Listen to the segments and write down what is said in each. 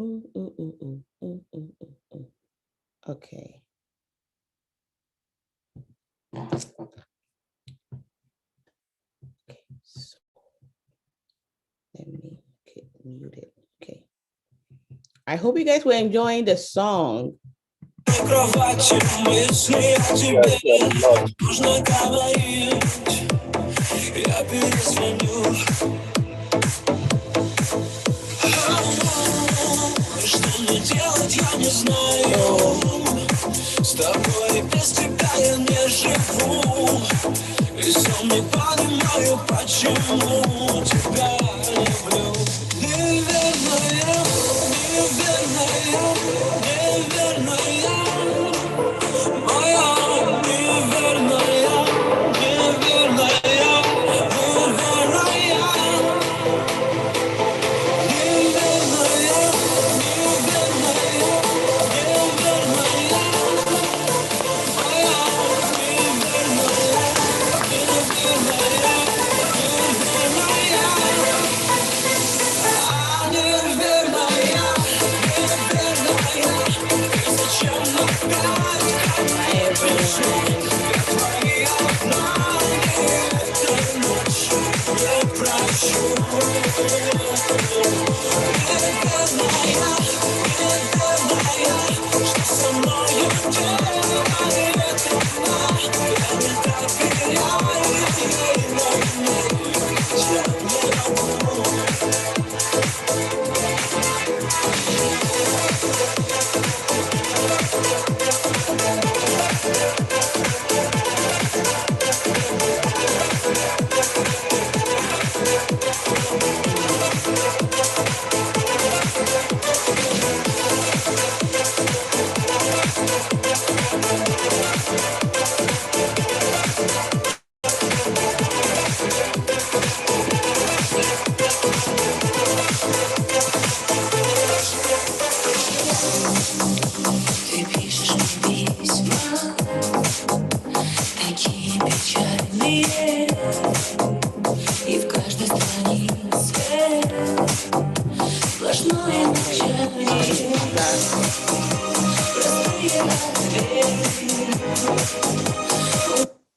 Ooh, ooh, ooh, ooh, ooh, ooh, ooh, ooh. Okay. Okay. So let me get muted. Okay. I hope you guys were enjoying the song. Yes, yes, love.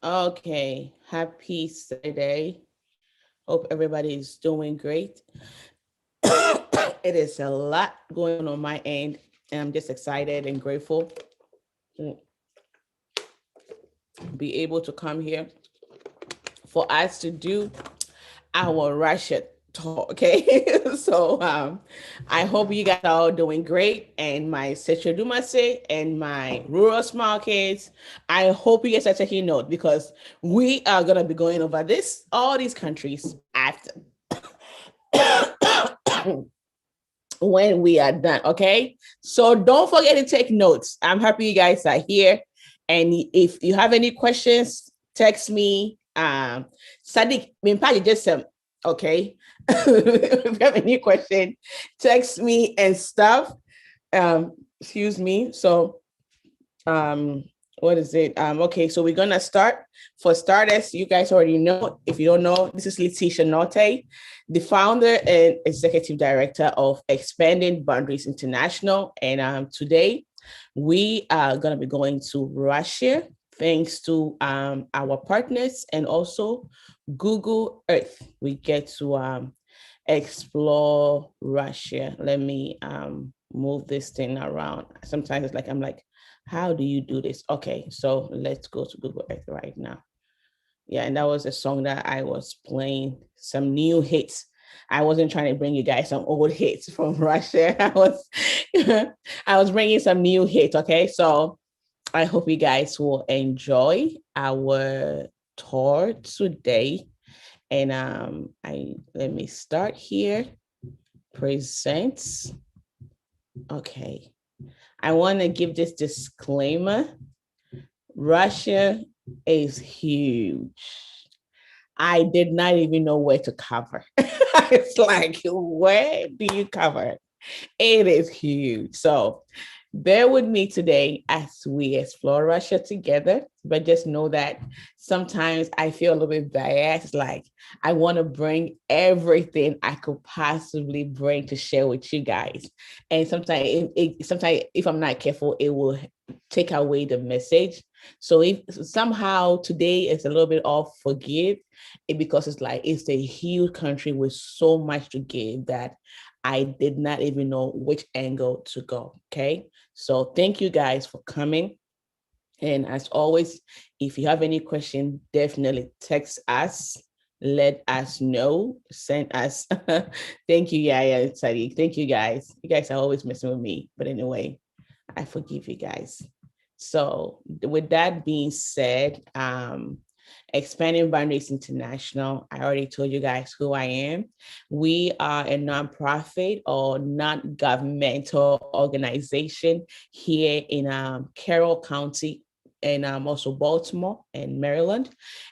Okay, happy Saturday. Hope everybody is doing great. It is a lot going on my end, and I'm just excited and grateful to be able to come here for us to do our Russia talk. Okay, so I hope you guys are all doing great, and my Setra Dumase and my rural small kids. I hope you guys are taking note because we are gonna be going over this all these countries after when we are done. Okay, so don't forget to take notes. I'm happy you guys are here, and if you have any questions, text me. Sadiq, just okay. If you have any question, text me and stuff. Excuse me. So um what is it? Okay, so we're gonna start. For starters, you guys already know. If you don't know, this is Leticia Norte, the founder and executive director of Expanding Boundaries International. And today we are gonna be going to Russia, thanks to our partners and also Google Earth. We get to explore Russia. Let me move this thing around. Sometimes it's like I'm like, how do you do this? Okay, so let's go to Google Earth right now. Yeah, and that was a song that I was playing, some new hits. I wasn't trying to bring you guys some old hits from Russia. I was bringing some new hits. Okay, so I hope you guys will enjoy our tour today. And I let me start here. Presents. Okay. I want to give this disclaimer. Russia is huge. I did not even know where to cover. It's like, where do you cover? It is huge. So Bear with me today as we explore Russia together, but just know that sometimes I feel a little bit biased. Like I want to bring everything I could possibly bring to share with you guys. And sometimes if I'm not careful, it will take away the message. So if somehow today is a little bit off, forgive it because it's like it's a huge country with so much to give that I did not even know which angle to go. Okay. So thank you guys for coming. And as always, if you have any question, definitely text us. Let us know. Send us. Thank you, Yaya Sadiq. Thank you guys. You guys are always messing with me. But anyway, I forgive you guys. So with that being said, Expanding Boundaries International, I already told you guys who I am. We are a nonprofit or non-governmental organization here in Carroll County and also Baltimore and Maryland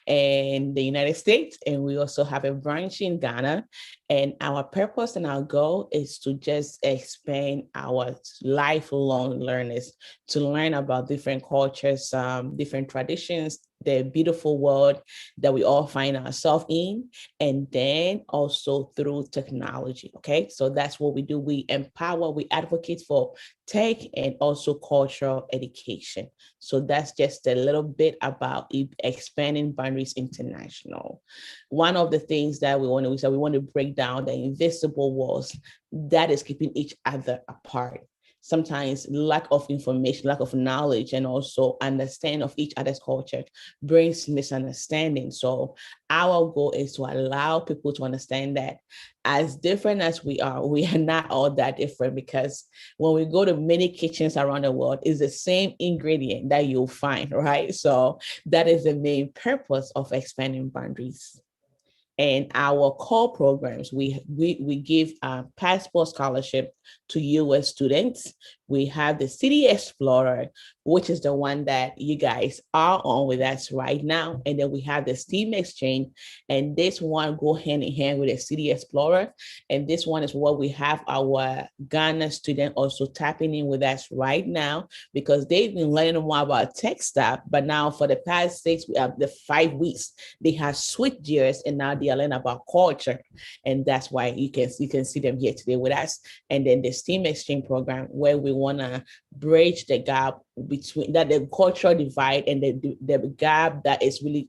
and the United States. And we also have a branch in Ghana. And our purpose and our goal is to just expand our lifelong learners to learn about different cultures, different traditions, the beautiful world that we all find ourselves in, and then also through technology. Okay, so that's what we do. We empower, we advocate for tech and also cultural education. So that's just a little bit about Expanding Boundaries International. One of the things that we want to break down the invisible walls that is keeping each other apart. Sometimes lack of information, lack of knowledge, and also understanding of each other's culture brings misunderstanding. So our goal is to allow people to understand that as different as we are not all that different, because when we go to many kitchens around the world, it's the same ingredient that you'll find, right? So that is the main purpose of expanding boundaries. And our core programs, we give a passport scholarship to US students. We have the City Explorer, which is the one that you guys are on with us right now. And then we have the STEAM Exchange. And this one go hand in hand with the City Explorer. And this one is what we have our Ghana student also tapping in with us right now, because they've been learning more about tech stuff. But now for the past the 5 weeks, they have switched gears and now they are learning about culture. And that's why you can see them here today with us. And then the STEAM Exchange program, where we want to bridge the gap between that, the cultural divide and the gap that is really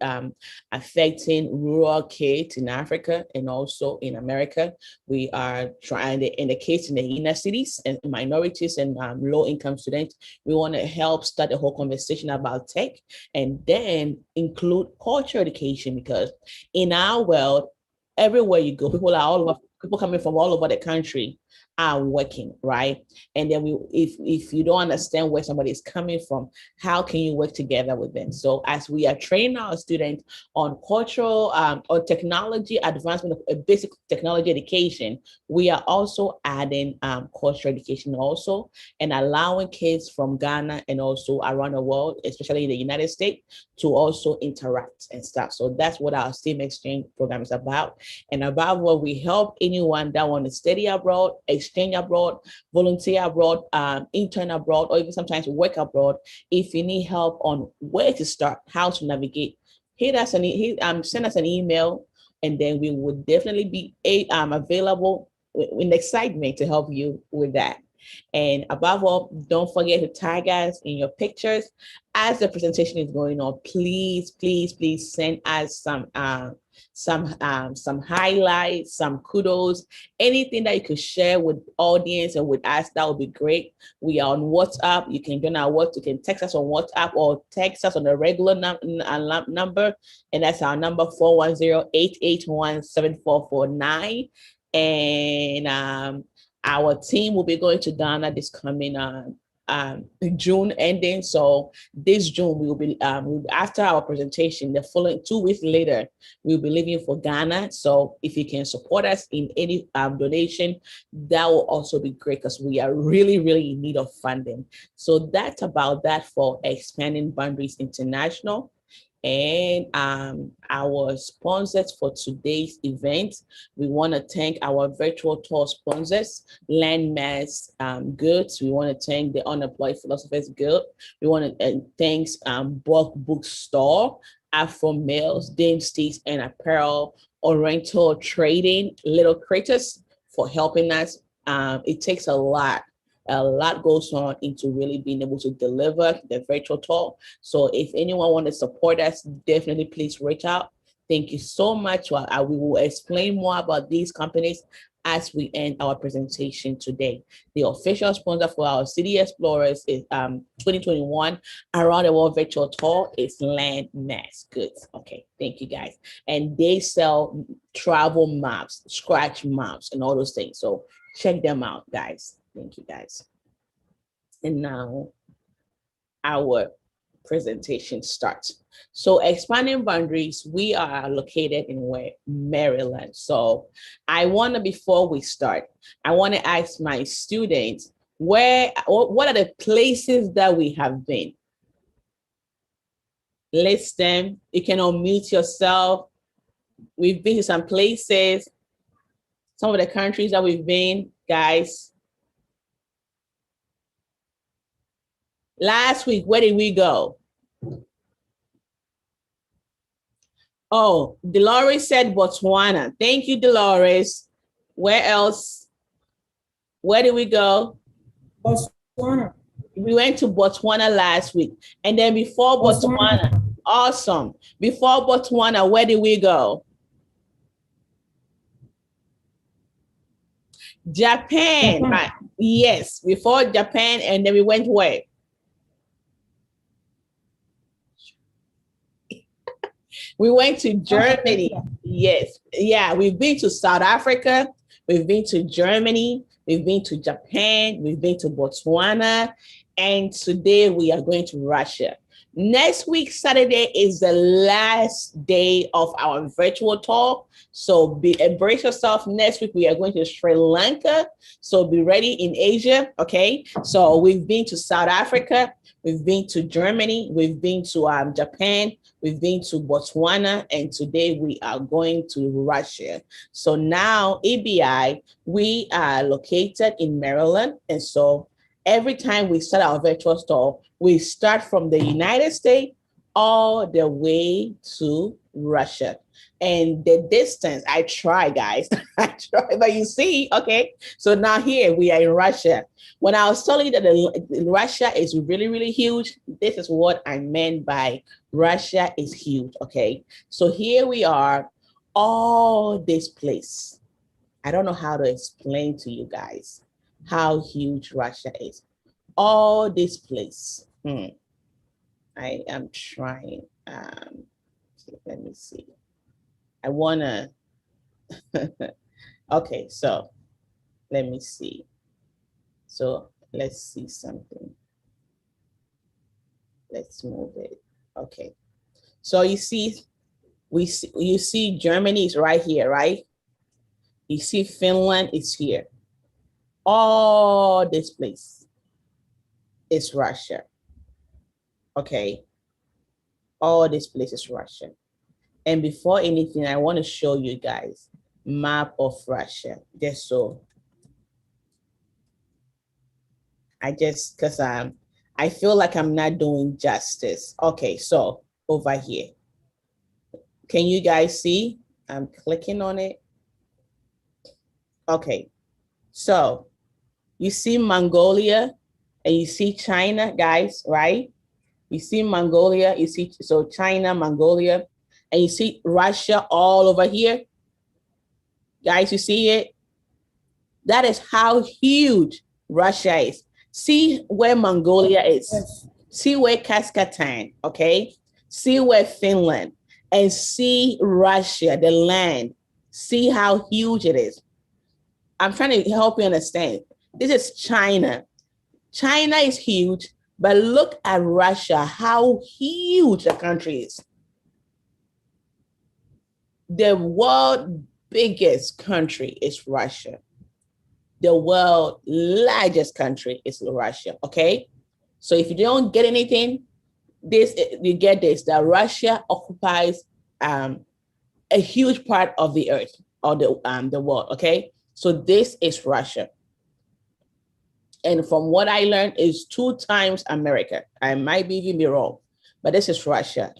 affecting rural kids in Africa and also in America. We are trying in the case in the inner cities and minorities and low income students, we want to help start a whole conversation about tech and then include culture education, because in our world, everywhere you go, people coming from all over the country are working, right? And then if you don't understand where somebody is coming from, how can you work together with them? So as we are training our students on cultural or technology advancement, of basic technology education, we are also adding cultural education also, and allowing kids from Ghana and also around the world, especially in the United States, to also interact and stuff. So that's what our STEAM Exchange program is about. And about what we help anyone that want to study abroad, exchange abroad, volunteer abroad, intern abroad, or even sometimes work abroad. If you need help on where to start, how to navigate, send us an email, and then we would definitely be available with excitement to help you with that. And above all, don't forget to tag us in your pictures as the presentation is going on. Please, please, please send us some highlights, some kudos, anything that you could share with audience and with us. That would be great. We are on WhatsApp. You can join our WhatsApp. You can text us on WhatsApp or text us on the regular number, and that's our number 410-881-7449. And our team will be going to Ghana this coming June ending. So this June we will be after our presentation, the following 2 weeks later, we'll be leaving for Ghana. So if you can support us in any donation, that will also be great, because we are really, really in need of funding. So that's about that for Expanding Boundaries International. And our sponsors for today's event, we want to thank our virtual tour sponsors, Landmass Goods. We want to thank the Unemployed Philosophers Guild. We want to thank Bulk Bookstore, Afro Mills, Dame Sticks and Apparel, Oriental Trading, Little Critters for helping us. It takes a lot goes on into really being able to deliver the virtual tour. So if anyone wants to support us, definitely please reach out. Thank you so much. We will explain more about these companies as we end our presentation today. The official sponsor for our City Explorers is 2021 Around the World Virtual Tour is Landmass Goods. Okay, thank you guys. And they sell travel maps, scratch maps, and all those things. So check them out, guys. Thank you, guys. And now our presentation starts. So expanding boundaries, we are located in where? Maryland. So I want to, before we start, I want to ask my students, what are the places that we have been? List them. You can unmute yourself. We've been to some places, some of the countries that we've been, guys. Last week, where did we go? Oh, Dolores said Botswana. Thank you, Dolores. Where else? Where did we go? Botswana. We went to Botswana last week. And then before Botswana, awesome. Before Botswana, where did we go? Japan. Right. Yes, before Japan, and then we went where? We went to Germany. Yes. Yeah, we've been to South Africa. We've been to Germany. We've been to Japan. We've been to Botswana. And today we are going to Russia. Next week, Saturday, is the last day of our virtual tour. So embrace yourself. Next week, we are going to Sri Lanka. So be ready in Asia. Okay. So we've been to South Africa. We've been to Germany. We've been to Japan. We've been to Botswana. And today we are going to Russia. So now EBI, we are located in Maryland. And so every time we start our virtual tour, we start from the United States all the way to Russia. And the distance, I try, guys. I try, but you see, okay. So now here we are in Russia. When I was telling you that Russia is really, really huge, this is what I meant by Russia is huge, okay. So here we are, all this place. I don't know how to explain to you guys how huge Russia is. All this place. I am trying. Let me see. I wanna. Okay, so let me see. So let's see something. Let's move it. Okay. So you see, you see Germany is right here, right? You see Finland is here. All this place is Russia. Okay. All this place is Russia. And before anything, I want to show you guys map of Russia. Just so because I feel like I'm not doing justice. Okay, so over here. Can you guys see? I'm clicking on it. Okay, so you see Mongolia and you see China, guys, right? You see Mongolia, you see, so China, Mongolia, and you see Russia all over here. Guys, you see it? That is how huge Russia is. See where Mongolia is. See where Kazakhstan, okay? See where Finland, and see Russia, the land. See how huge it is. I'm trying to help you understand. This is China. China is huge, but look at Russia, how huge the country is. The world's biggest country is Russia. The world's largest country is Russia, okay? So if you don't get anything, this, you get this, that Russia occupies a huge part of the earth or the world, okay? So this is Russia. And from what I learned, is 2 times America. I might even be wrong, but this is Russia.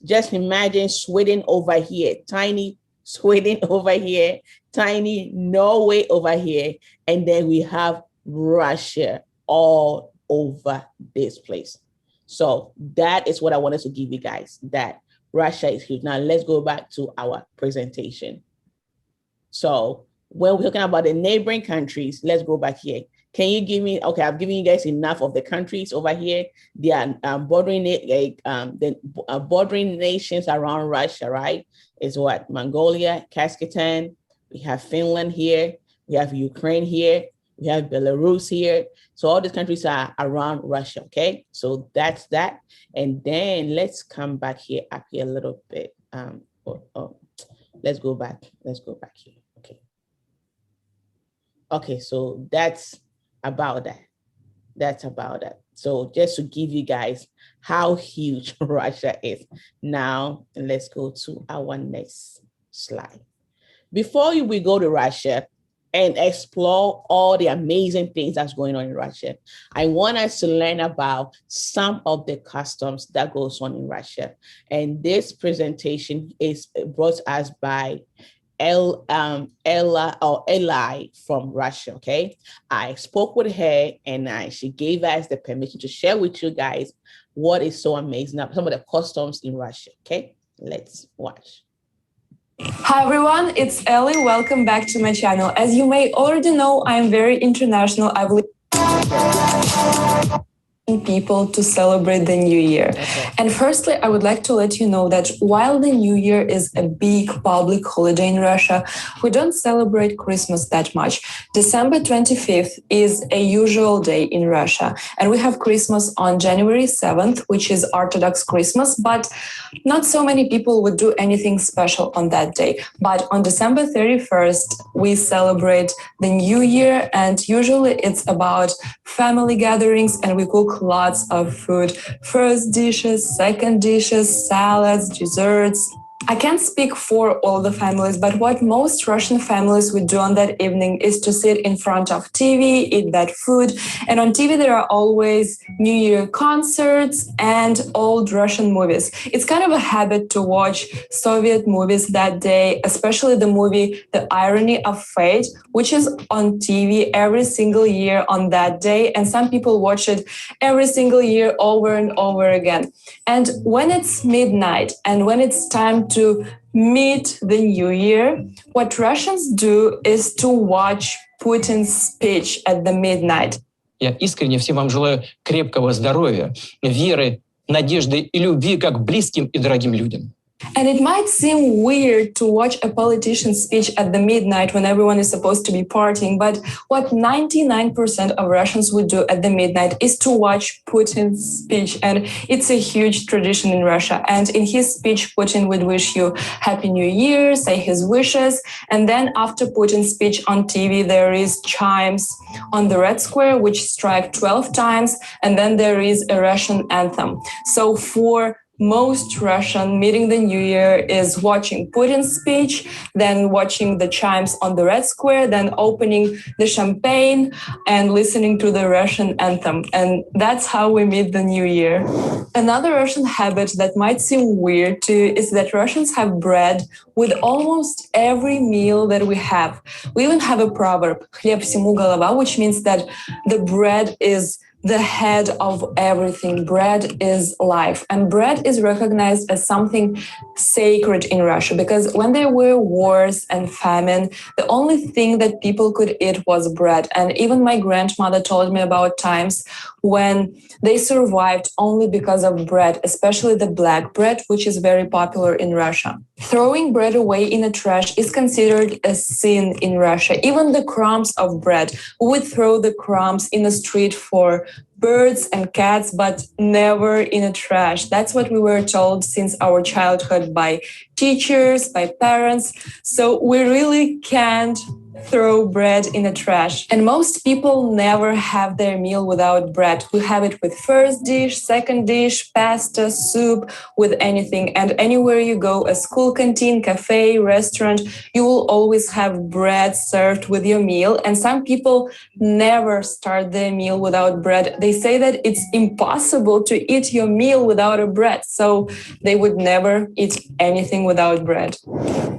Just imagine Sweden over here, tiny Sweden over here, tiny Norway over here, and then we have Russia all over this place. So that is what I wanted to give you guys, that Russia is huge. Now let's go back to our presentation. So when we're talking about the neighboring countries, let's go back here. Can you give me, okay, I've given you guys enough of the countries over here. They are bordering nations around Russia, right? Is what? Mongolia, Kazakhstan, we have Finland here, we have Ukraine here, we have Belarus here. So all these countries are around Russia, okay? So that's that. And then let's come back here, up here a little bit. Let's go back here, okay. Okay, so that's about that. So just to give you guys how huge Russia is. Now, let's go to our next slide. Before we go to Russia and explore all the amazing things that's going on in Russia, I want us to learn about some of the customs that goes on in Russia. And this presentation is brought to us by Ella from Russia, okay? I spoke with her and she gave us the permission to share with you guys what is so amazing, some of the customs in Russia, okay? Let's watch. Hi everyone, it's Ellie. Welcome back to my channel. As you may already know, I'm very international. I believe people to celebrate the new year. Okay. And firstly, I would like to let you know that while the new year is a big public holiday in Russia, we don't celebrate Christmas that much. December 25th is a usual day in Russia, and we have Christmas on January 7th, which is Orthodox Christmas, but not so many people would do anything special on that day. But on December 31st, we celebrate the new year, and usually it's about family gatherings, and we cook lots of food. First dishes, second dishes, salads, desserts. I can't speak for all the families, but what most Russian families would do on that evening is to sit in front of TV, eat that food. And on TV, there are always New Year concerts and old Russian movies. It's kind of a habit to watch Soviet movies that day, especially the movie The Irony of Fate, which is on TV every single year on that day. And some people watch it every single year over and over again. And when it's midnight and when it's time to meet the new year, what Russians do is to watch Putin's speech at the midnight. Я искренне всем вам желаю крепкого здоровья, веры, надежды и любви как к близким и дорогим людям. And it might seem weird to watch a politician's speech at the midnight when everyone is supposed to be partying, but what 99% of Russians would do at the midnight is to watch Putin's speech. And it's a huge tradition in Russia. And in his speech, Putin would wish you Happy New Year, say his wishes. And then after Putin's speech on TV, there is chimes on the Red Square, which strike 12 times. And then there is a Russian anthem. So for most Russian, meeting the New Year is watching Putin's speech, then watching the chimes on the Red Square, then opening the champagne and listening to the Russian anthem. And that's how we meet the New Year. Another Russian habit that might seem weird too is that Russians have bread with almost every meal that we have. We even have a proverb, "Хлеб всему голова," which means that the bread is the head of everything. Bread is life. And bread is recognized as something sacred in Russia because when there were wars and famine, the only thing that people could eat was bread. And even my grandmother told me about times when they survived only because of bread, especially the black bread, which is very popular in Russia. Throwing bread away in a trash is considered a sin in Russia. Even the crumbs of bread, we would throw the crumbs in the street for birds and cats, but never in a trash. That's what we were told since our childhood by teachers, by parents. So we really can't throw bread in the trash. And most people never have their meal without bread. We have it with first dish, second dish, pasta, soup, with anything. And anywhere you go, a school canteen, cafe, restaurant, you will always have bread served with your meal. And some people never start their meal without bread. They say that it's impossible to eat your meal without a bread. So they would never eat anything without bread.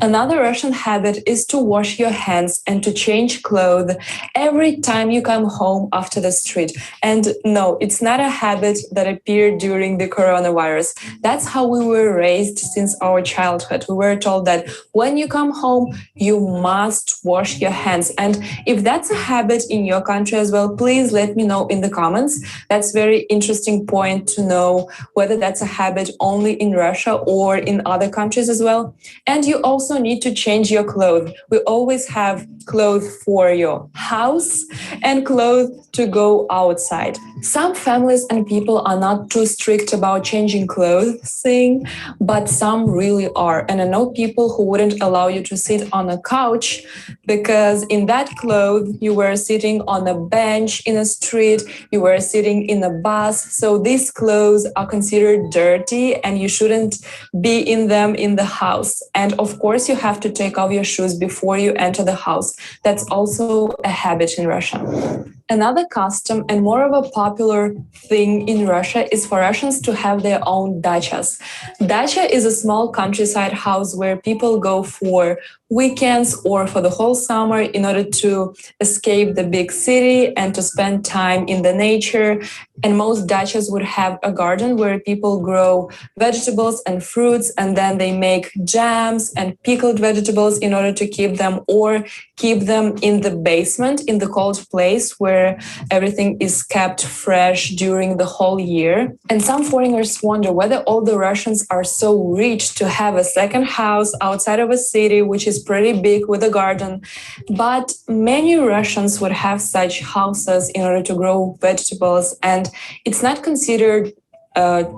Another Russian habit is to wash your hands and to change clothes every time you come home after the street. And no, it's not a habit that appeared during the coronavirus. That's how we were raised since our childhood. We were told that when you come home, you must wash your hands. And if that's a habit in your country as well, please let me know in the comments. That's very interesting point to know whether that's a habit only in Russia or in other countries as well. And you also need to change your clothes. We always have clothes for your house and clothes to go outside. Some families and people are not too strict about changing clothing, but some really are. And I know people who wouldn't allow you to sit on a couch because in that clothes you were sitting on a bench in a street, you were sitting in a bus. So these clothes are considered dirty and you shouldn't be in them in the house. And of course, you have to take off your shoes before you enter the house. That's also a habit in Russia. Another custom and more of a popular thing in Russia is for Russians to have their own dachas. Dacha is a small countryside house where people go for weekends or for the whole summer in order to escape the big city and to spend time in the nature. And most dachas would have a garden where people grow vegetables and fruits, and then they make jams and pickled vegetables in order to keep them, or keep them in the basement in the cold place where everything is kept fresh during the whole year. And some foreigners wonder whether all the Russians are so rich to have a second house outside of a city, which is pretty big with a garden. But many Russians would have such houses in order to grow vegetables, and it's not considered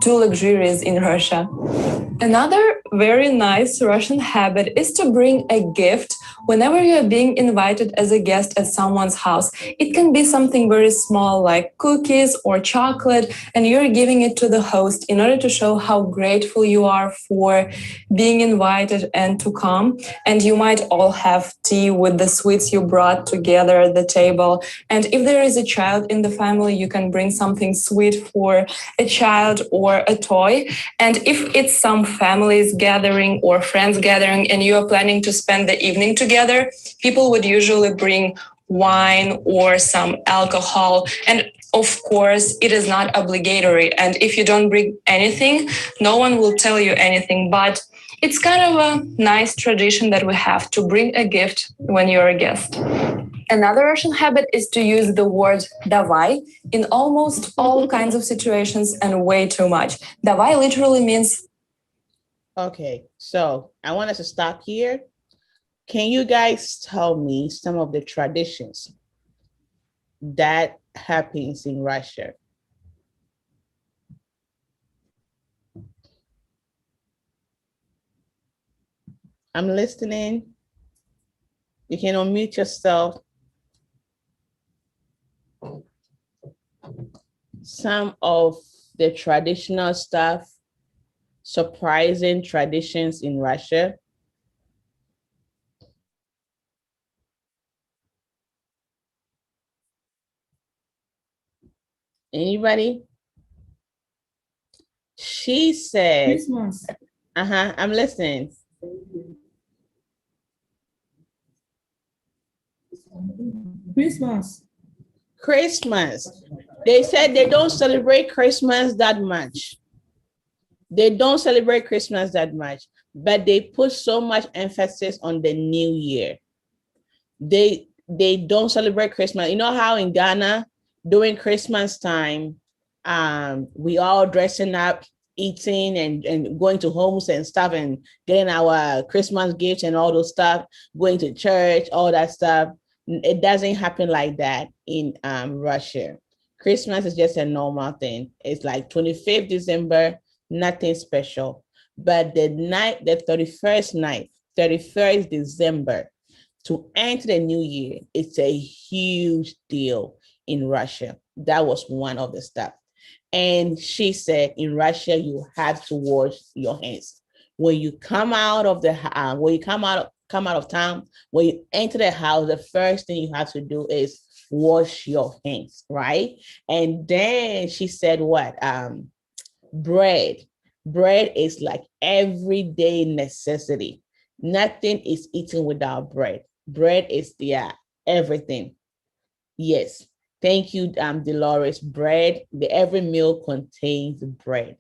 too luxurious in Russia. Another very nice Russian habit is to bring a gift whenever you're being invited as a guest at someone's house. It can be something very small like cookies or chocolate, and you're giving it to the host in order to show how grateful you are for being invited and to come. And you might all have tea with the sweets you brought together at the table. And if there is a child in the family, you can bring something sweet for a child or a toy. And if it's some families gathering or friends gathering and you are planning to spend the evening together, people would usually bring wine or some alcohol. And of course, it is not obligatory. And if you don't bring anything, no one will tell you anything. But it's kind of a nice tradition that we have to bring a gift when you're a guest. Another Russian habit is to use the word davai in almost all kinds of situations and way too much. Davai literally means. Okay, so I want us to stop here. Can you guys tell me some of the traditions that happens in Russia? I'm listening. You can unmute yourself. Some of the traditional stuff, surprising traditions in Russia. Anybody? She said, Christmas. I'm listening. Christmas. Christmas. They said they don't celebrate Christmas that much. They don't celebrate Christmas that much, but they put so much emphasis on the New Year. They don't celebrate Christmas. You know how in Ghana, during Christmas time, we all dressing up, eating and going to homes and stuff and getting our Christmas gifts and all those stuff, going to church, all that stuff. It doesn't happen like that in Russia. Christmas is just a normal thing. It's like 25th December, nothing special. But the 31st December, to enter the new year, it's a huge deal in Russia. That was one of the stuff. And she said, in Russia, you have to wash your hands when you come out of the when you come out of town. When you enter the house, the first thing you have to do is wash your hands, right? And then she said, what? Bread. Bread is like everyday necessity. Nothing is eaten without bread. Bread is everything. Yes. Thank you, Dolores. Bread, every meal contains bread.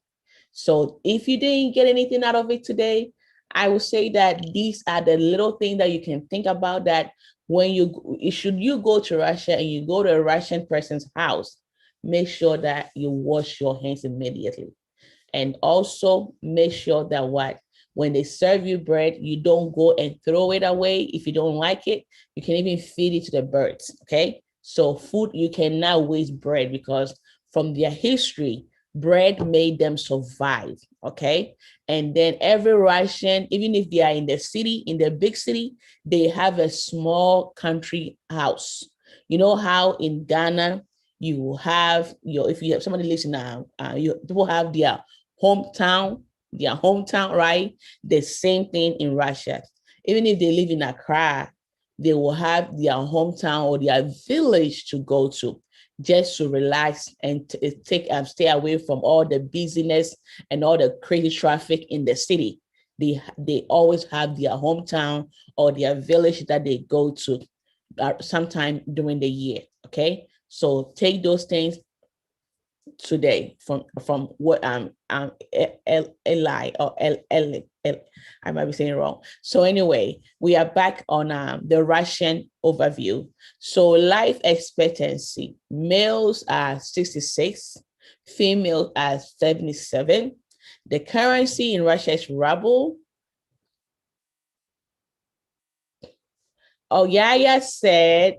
So if you didn't get anything out of it today, I would say that these are the little things that you can think about, that when should you go to Russia and you go to a Russian person's house, make sure that you wash your hands immediately. And also make sure that when they serve you bread, you don't go and throw it away. If you don't like it, you can even feed it to the birds. Okay. So food, you cannot waste bread, because from their history, bread made them survive. Okay. And then every Russian, even if they are in the city, in the big city, they have a small country house. You know how in Ghana, you have if you have somebody lives in people have their hometown, right? The same thing in Russia. Even if they live in Accra, they will have their hometown or their village to go to, just to relax and stay away from all the busyness and all the crazy traffic in the city. They always have their hometown or their village that they go to sometime during the year. Okay, so take those things today from what Eli or L I might be saying it wrong. So anyway, we are back on the Russian overview. So life expectancy: males are 66, females are 77. The currency in Russia is ruble. Oh, Yaya said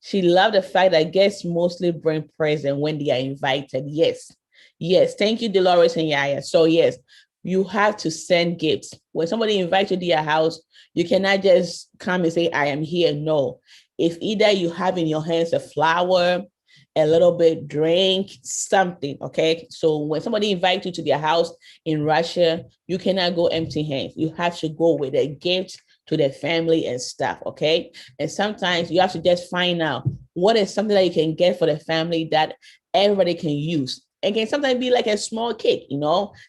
she loved the fact that guests mostly bring presents when they are invited. Yes. Yes. Thank you, Dolores and Yaya. So yes, you have to send gifts. When somebody invites you to their house, you cannot just come and say, I am here. No. If either you have in your hands a flower, a little bit drink, something. Okay. So when somebody invites you to their house in Russia, you cannot go empty hands. You have to go with a gift to their family and stuff. Okay. And sometimes you have to just find out what is something that you can get for the family that everybody can use. It can sometimes be like a small cake,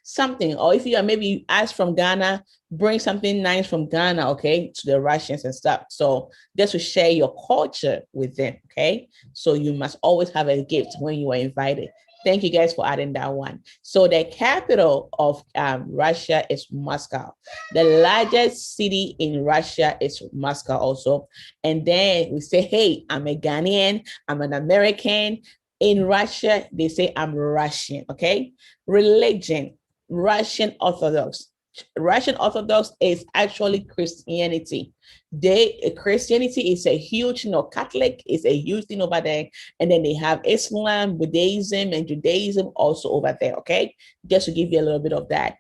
something. Or if you are maybe asked from Ghana, bring something nice from Ghana, okay, to the Russians and stuff. So just to share your culture with them, okay? So you must always have a gift when you are invited. Thank you guys for adding that one. So the capital of Russia is Moscow. The largest city in Russia is Moscow also. And then we say, hey, I'm a Ghanaian, I'm an American. In Russia, they say I'm Russian, okay? Religion, Russian Orthodox. Russian Orthodox is actually Christianity. Christianity is a huge, Catholic is a huge thing over there. And then they have Islam, Buddhism, and Judaism also over there, okay? Just to give you a little bit of that.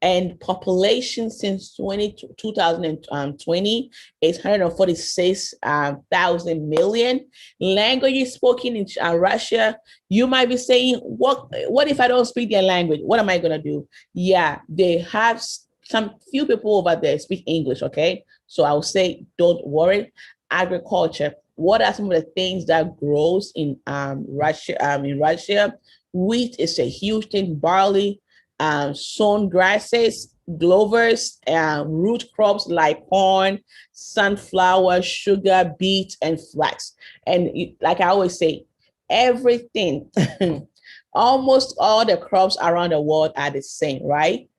And population since 2020 is 146,000 million. Languages spoken in Russia. You might be saying, what if I don't speak their language? What am I going to do? Yeah, they have some few people over there speak English, okay? So I would say, don't worry. Agriculture. What are some of the things that grows in Russia? In Russia, wheat is a huge thing. Barley, sown grasses, clovers, root crops like corn, sunflower, sugar, beet, and flax. And like I always say, everything, almost all the crops around the world are the same, right?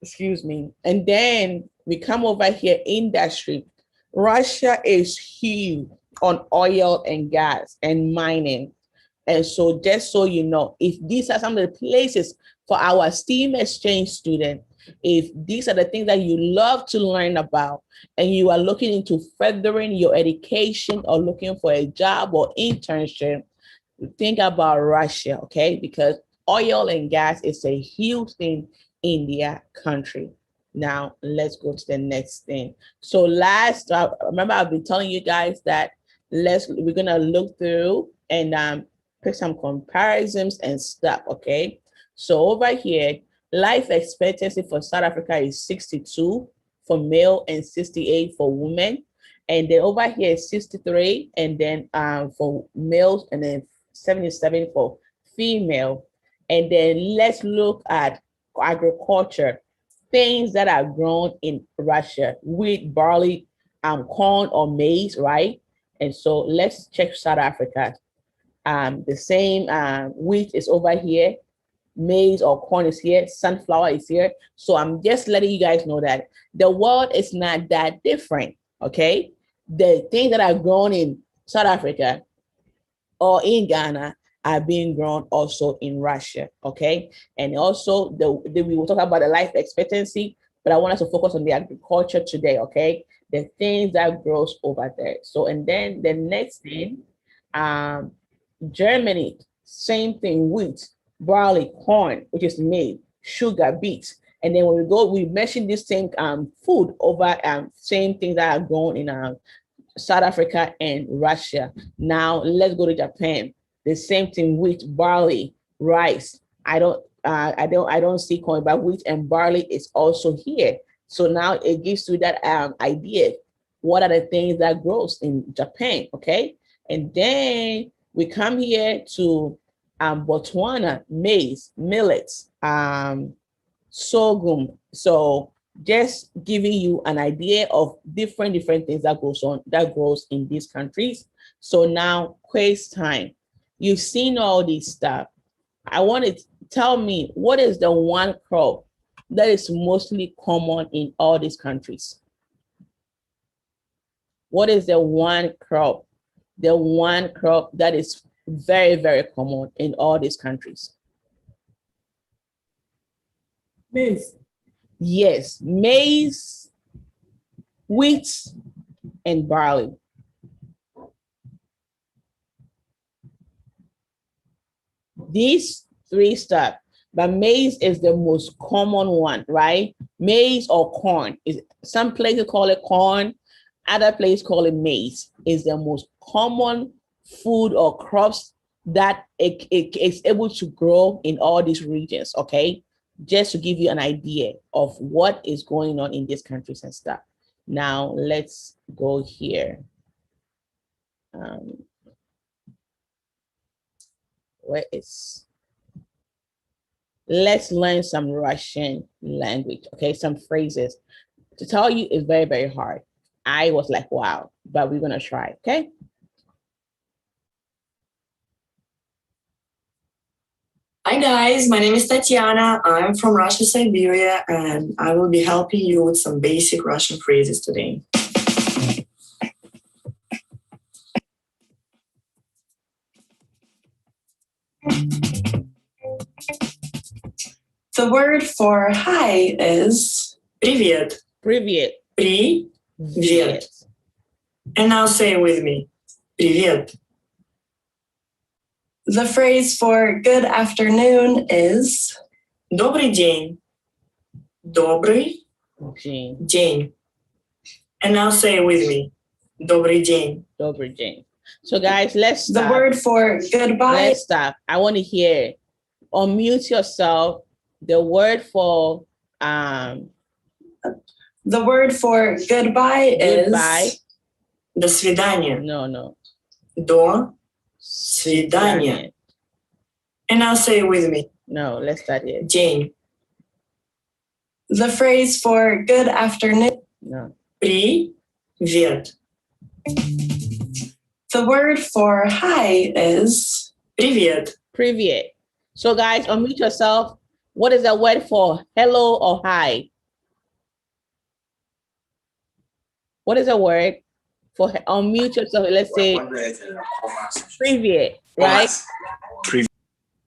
Excuse me. And then we come over here, industry. Russia is huge on oil and gas and mining. And so just so you know, if these are some of the places for our STEAM exchange student, if these are the things that you love to learn about and you are looking into furthering your education or looking for a job or internship, think about Russia, okay? Because oil and gas is a huge thing in their country. Now let's go to the next thing. So remember I've been telling you guys that we're gonna look through and pick some comparisons and stuff. Okay. So over here, life expectancy for South Africa is 62 for male and 68 for women. And then over here is 63, and then for males, and then 77 for female. And then let's look at agriculture, things that are grown in Russia: wheat, barley, corn or maize, right? And so let's check South Africa. The same wheat is over here, maize or corn is here, sunflower is here. So I'm just letting you guys know that the world is not that different, okay? The things that are grown in South Africa or in Ghana are being grown also in Russia, okay? And also we will talk about the life expectancy, but I want us to focus on the agriculture today, okay? The things that grows over there. So, and then the next thing, Germany, same thing: wheat, barley, corn, which is maize, sugar, beets. And then when we mention this same food over same things that are grown in South Africa and Russia. Now let's go to Japan. The same thing: wheat, barley, rice. I don't see corn, but wheat and barley is also here. So now it gives you that idea. What are the things that grows in Japan? Okay, and then we come here to Botswana: maize, millets, sorghum. So just giving you an idea of different things that grows in these countries. So now quiz time. You've seen all these stuff. I want to tell me, what is the one crop that is mostly common in all these countries? What is the one crop? The one crop that is very common in all these countries? Maize. Yes, maize, wheat, and barley. These three stuff, but maize is the most common one, right? Maize or corn. Some places call it corn, other places call it maize. Is the most common food or crops that it is able to grow in all these regions, okay? Just to give you an idea of what is going on in these countries and stuff. Now let's go here. Let's learn some Russian language, okay? Some phrases. To tell you is very hard. I was like, wow, but we're gonna try, okay? Hi guys, my name is Tatiana. I'm from Russia, Siberia, and I will be helping you with some basic Russian phrases today. The word for hi is привет. Привет. Привет. And now say it with me. Привет. The phrase for good afternoon is добрый день. Добрый день. And now say it with me. Добрый день. Добрый день. So guys, let's stop. The word for goodbye. Let's stop. I want to hear. Unmute yourself. The word for the word for goodbye is до свидания. No. До свидания. And now say it with me. No, let's start it. День. The phrase for good afternoon. No. Привет. The word for hi is привет. Привет. So guys, unmute yourself. What is the word for hello or hi? What is the word for unmute yourself? Let's say привет, right?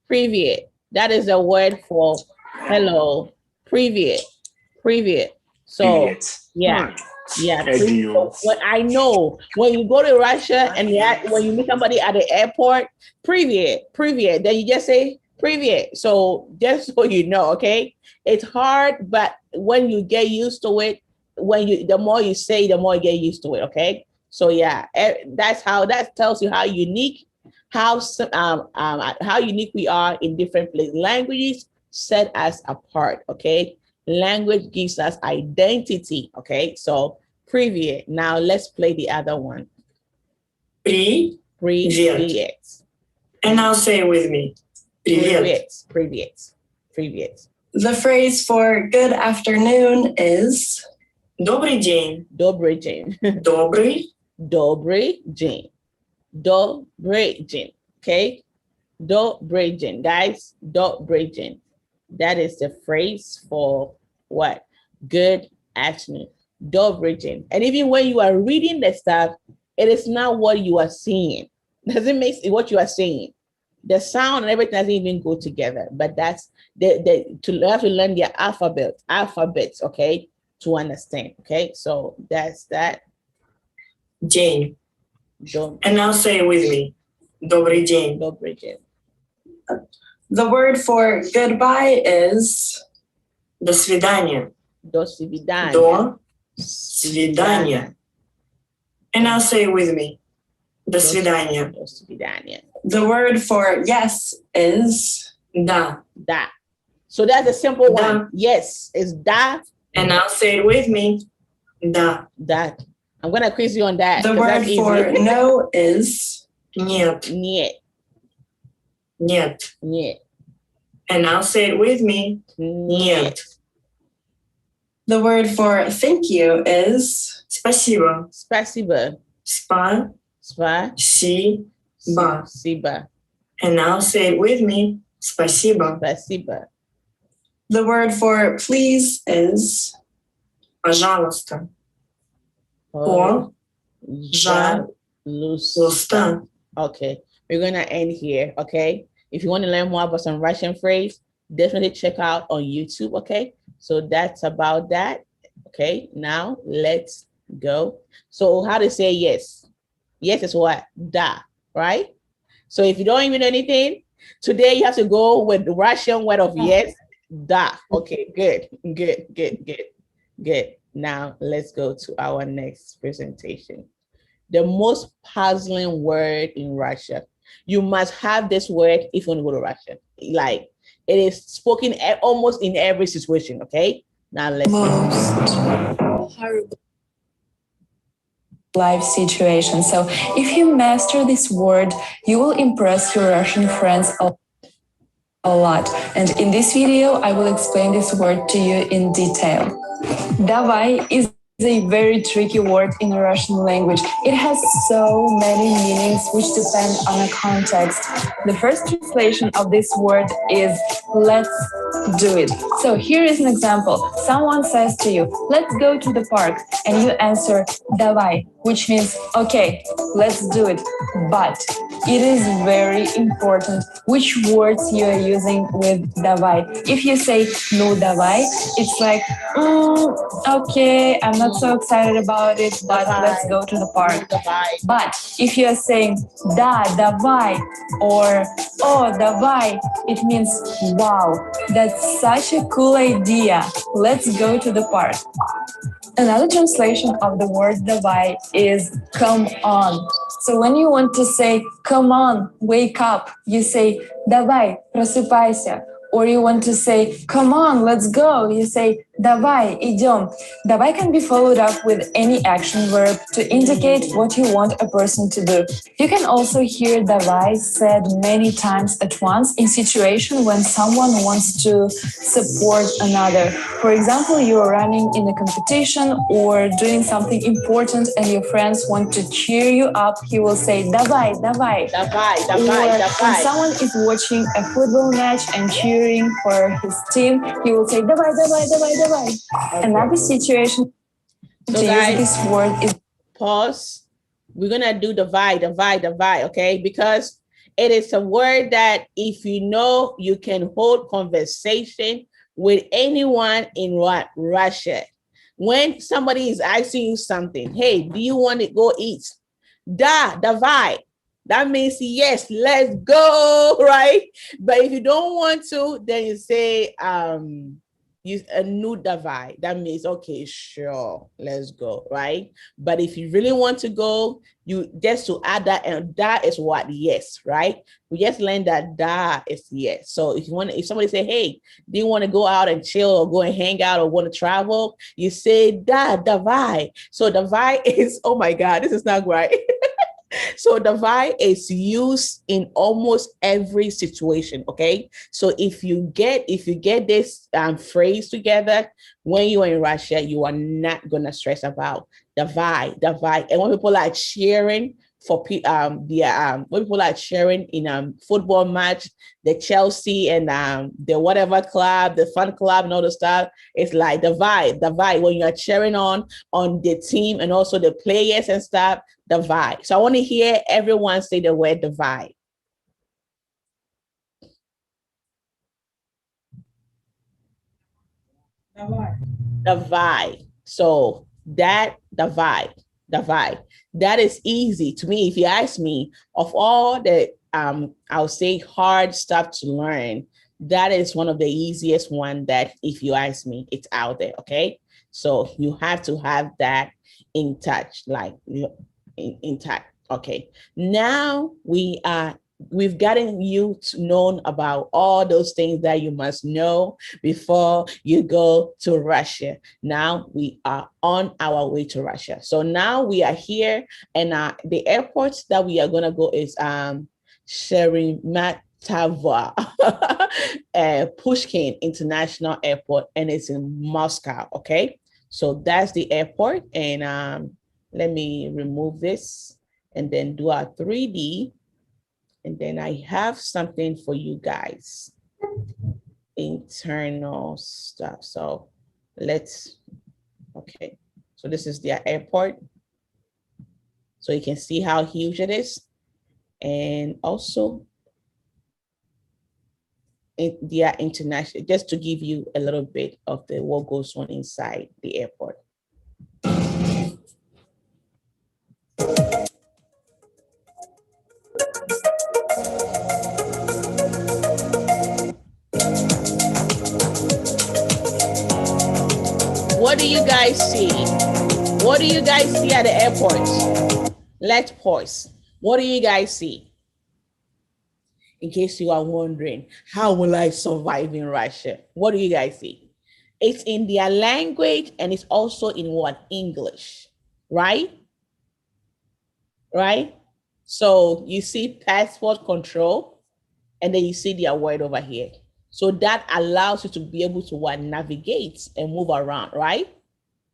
Привет. That is the word for hello. Привет. So yeah. Well, I know when you go to Russia and when you meet somebody at the airport, привет, then you just say привет. So just so you know, okay? It's hard, but when you get used to it, the more you say, the more you get used to it. Okay. So yeah, that tells you how unique, how unique we are in different places. Languages set us apart. Okay. Language gives us identity. Okay. So привет. Now let's play the other one. Привет. Привет. And now say it with me. Привет. Привет. Привет. The phrase for good afternoon is Добрый день. Добрый день. Добрый. Добрый день. Добрый день. Okay? Добрый день. Guys, добрый день. That is the phrase for what? Good afternoon. Добрый день. And even when you are reading the stuff, it is not what you are saying. Doesn't make what you are saying. The sound and everything doesn't even go together. But that's to have to learn their alphabets, okay, to understand. Okay, so that's that. День. Добрый And now say it with me. Добрый день. день. the word for goodbye is До свидания. До свидания. До свидания. And now say it with me. До свидания. До свидания. the word for yes is Да. Da. So that's a simple Da. one. Yes, it's da. And now say it with me. Да. That. I'm gonna quiz you on that. the 'cause word that's for easy. no is Нет. Нет. Нет. Нет. And now say it with me. Нет. the word for thank you is Спасибо. Спасибо. Спасибо. Спасибо. And now say it with me. Спасибо. Спасибо. the word for please is Пожалуйста. Пожалуйста. Okay, we're gonna end here. Okay, if you want to learn more about some Russian phrase, definitely check out on YouTube. Okay, so that's about that. Okay, now let's go. So how to say yes? Yes is what? Da, right? So if you don't even know anything, today you have to go with the Russian word of yes, da. Okay, good. Now let's go to our next presentation. The most puzzling word in Russia. You must have this word if you want to go to Russia. Like it is spoken almost in every situation. Okay, now let's most horrible life situation. So if you master this word, you will impress your Russian friends a lot. And in this video, I will explain this word to you in detail. Давай is a very tricky word in the Russian language. It has so many meanings which depend on the context. The first translation of this word is let's do it. So here is an example. Someone says to you, let's go to the park, and you answer давай, which means okay, let's do it. But it is very important which words you are using with давай. If you say ну давай, it's like okay, I'm not so excited about it, but let's go to the park. But if you are saying да, давай, or oh, давай, it means wow, that's such a cool idea. Let's go to the park. Another translation of the word давай is come on. So when you want to say come on, wake up, you say давай, просыпайся. Or you want to say, come on, let's go. You say, давай, идем. Давай can be followed up with any action verb to indicate what you want a person to do. You can also hear давай said many times at once in situation when someone wants to support another. For example, you are running in a competition or doing something important and your friends want to cheer you up. He will say, давай, давай. Давай, Or давай, when давай. someone is watching a football match and cheering for his team, he will say давай, давай, давай, давай. Okay. Another situation So to guys, use this word is pause. We're gonna do divide, okay? Because it is a word that if you know, you can hold conversation with anyone in Russia. When somebody is asking you something, hey, do you want to go eat? Da, давай. That means yes, let's go, right? But if you don't want to, then you say use a new davai. That means, okay, sure, let's go, right? But if you really want to go, you just to add that, and that is what? Yes, right? We just learned that that is yes. So if you want, if somebody say, hey, do you want to go out and chill or go and hang out or want to travel? You say da davai. So davai is, oh my God, this is not right. So divide is used in almost every situation. Okay. So if you get this phrase together when you're in Russia, you are not gonna stress about divide. And when people are cheering for when people are cheering in football match, the Chelsea and the whatever club, the fun club and all the stuff, it's like divide when you're cheering on the team and also the players and stuff. Divide. So I want to hear everyone say the word divide. Divide. So that divide. That is easy to me. If you ask me, of all the I'll say hard stuff to learn, that is one of the easiest one that if you ask me, it's out there. Okay. So you have to have that in touch, like intact. Okay, now we've gotten you to known about all those things that you must know before you go to Russia. Now we are on our way to Russia. So now we are here, and the airport that we are gonna go is Sheremetyevo, Pushkin International Airport, and it's in Moscow. Okay, so that's the airport, and let me remove this and then do our 3D. And then I have something for you guys. Internal stuff. So okay. So this is their airport. So you can see how huge it is. And also, their international, just to give you a little bit of what goes on inside the airport. What do you guys see? What do you guys see at the airport? Let's pause. What do you guys see? In case you are wondering, how will I survive in Russia? What do you guys see? It's in their language, and it's also in what? English, right? Right? So you see passport control, and then you see their word over here. So that allows you to be able to navigate and move around, right?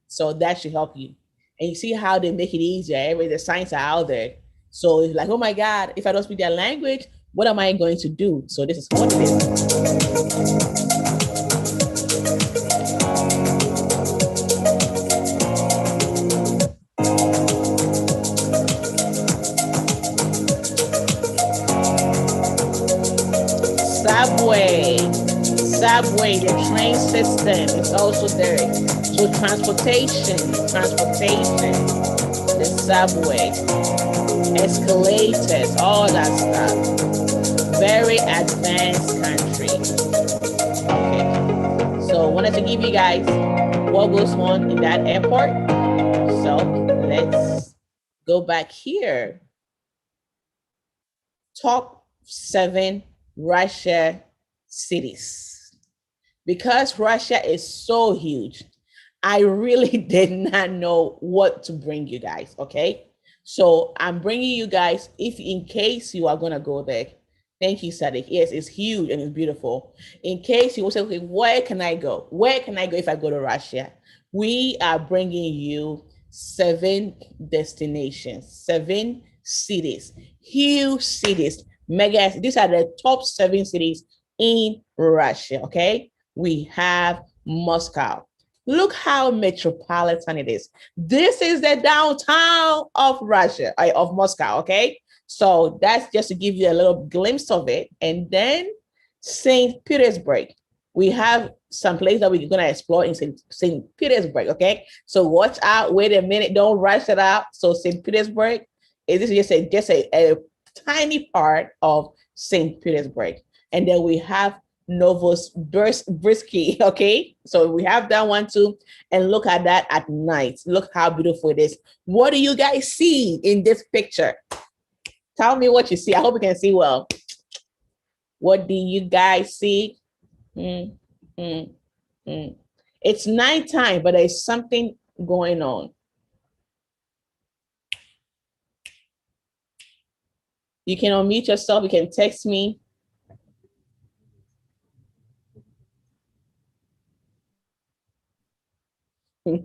So that should help you. And you see how they make it easier. The signs are out there. So it's like, oh my God, if I don't speak their language, what am I going to do? So this is what it is. Subway, the train system is also there. So transportation, the subway, escalators, all that stuff. Very advanced country. Okay. So I wanted to give you guys what goes on in that airport. So let's go back here. Top 7 Russia cities. Because Russia is so huge, I really did not know what to bring you guys, okay? So I'm bringing you guys, if in case you are going to go there. Thank you, Sadiq. Yes, it's huge and it's beautiful. In case you will say, okay, where can I go? Where can I go if I go to Russia? We are bringing you 7 destinations, 7 cities, huge cities, mega. These are the top 7 cities in Russia, okay? We have Moscow. Look how metropolitan it is. This is the downtown of Russia, of Moscow, okay? So that's just to give you a little glimpse of it. And then St. Petersburg. We have some place that we're going to explore in St. Petersburg, okay? So watch out. Wait a minute. Don't rush it out. So St. Petersburg, this is just a tiny part of St. Petersburg. And then we have Novosibirsk, okay? So we have that one too. And look at that at night. Look how beautiful it is. What do you guys see in this picture? Tell me what you see. I hope you can see well. What do you guys see? Mm, mm, mm. It's nighttime, but there's something going on. You can unmute yourself. You can text me. Do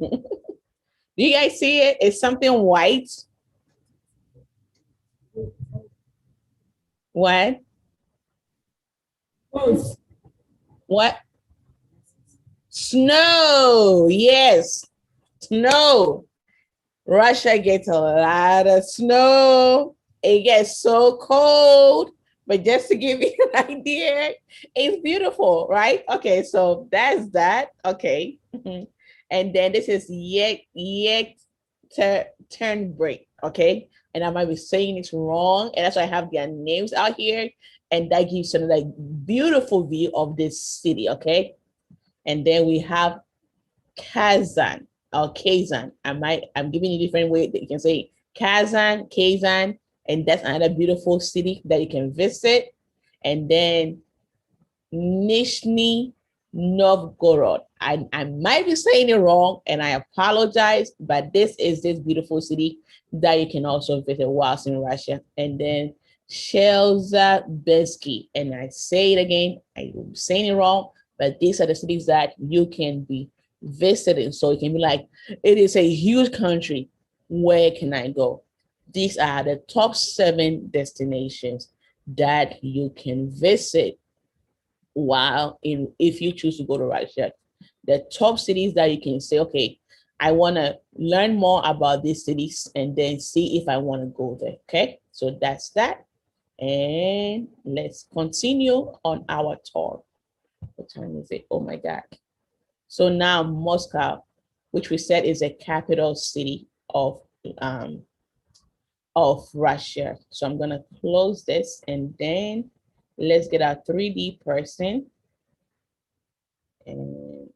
you guys see it? It's something white. What? What? Snow. Yes. Snow. Russia gets a lot of snow. It gets so cold. But just to give you an idea, it's beautiful, right? Okay, so that's that. Okay. And then this is turn break. Okay. And I might be saying it wrong. And that's why I have their names out here. And that gives you like beautiful view of this city. Okay. And then we have Kazan or Kazan. I'm giving you a different way that you can say Kazan, and that's another beautiful city that you can visit. And then Nizhny Novgorod. I might be saying it wrong and I apologize, but this is this beautiful city that you can also visit whilst in Russia. And then Shelza, and I say it again, I'm saying it wrong, but these are the cities that you can be visiting. So it can be like, it is a huge country. Where can I go? These are the top 7 destinations that you can visit while if you choose to go to Russia. The top cities that you can say, okay, I want to learn more about these cities and then see if I want to go there. Okay, so that's that. And let's continue on our tour. What time is it? Oh my God. So now Moscow, which we said is a capital city of Russia. So I'm gonna close this and then let's get our 3D person. And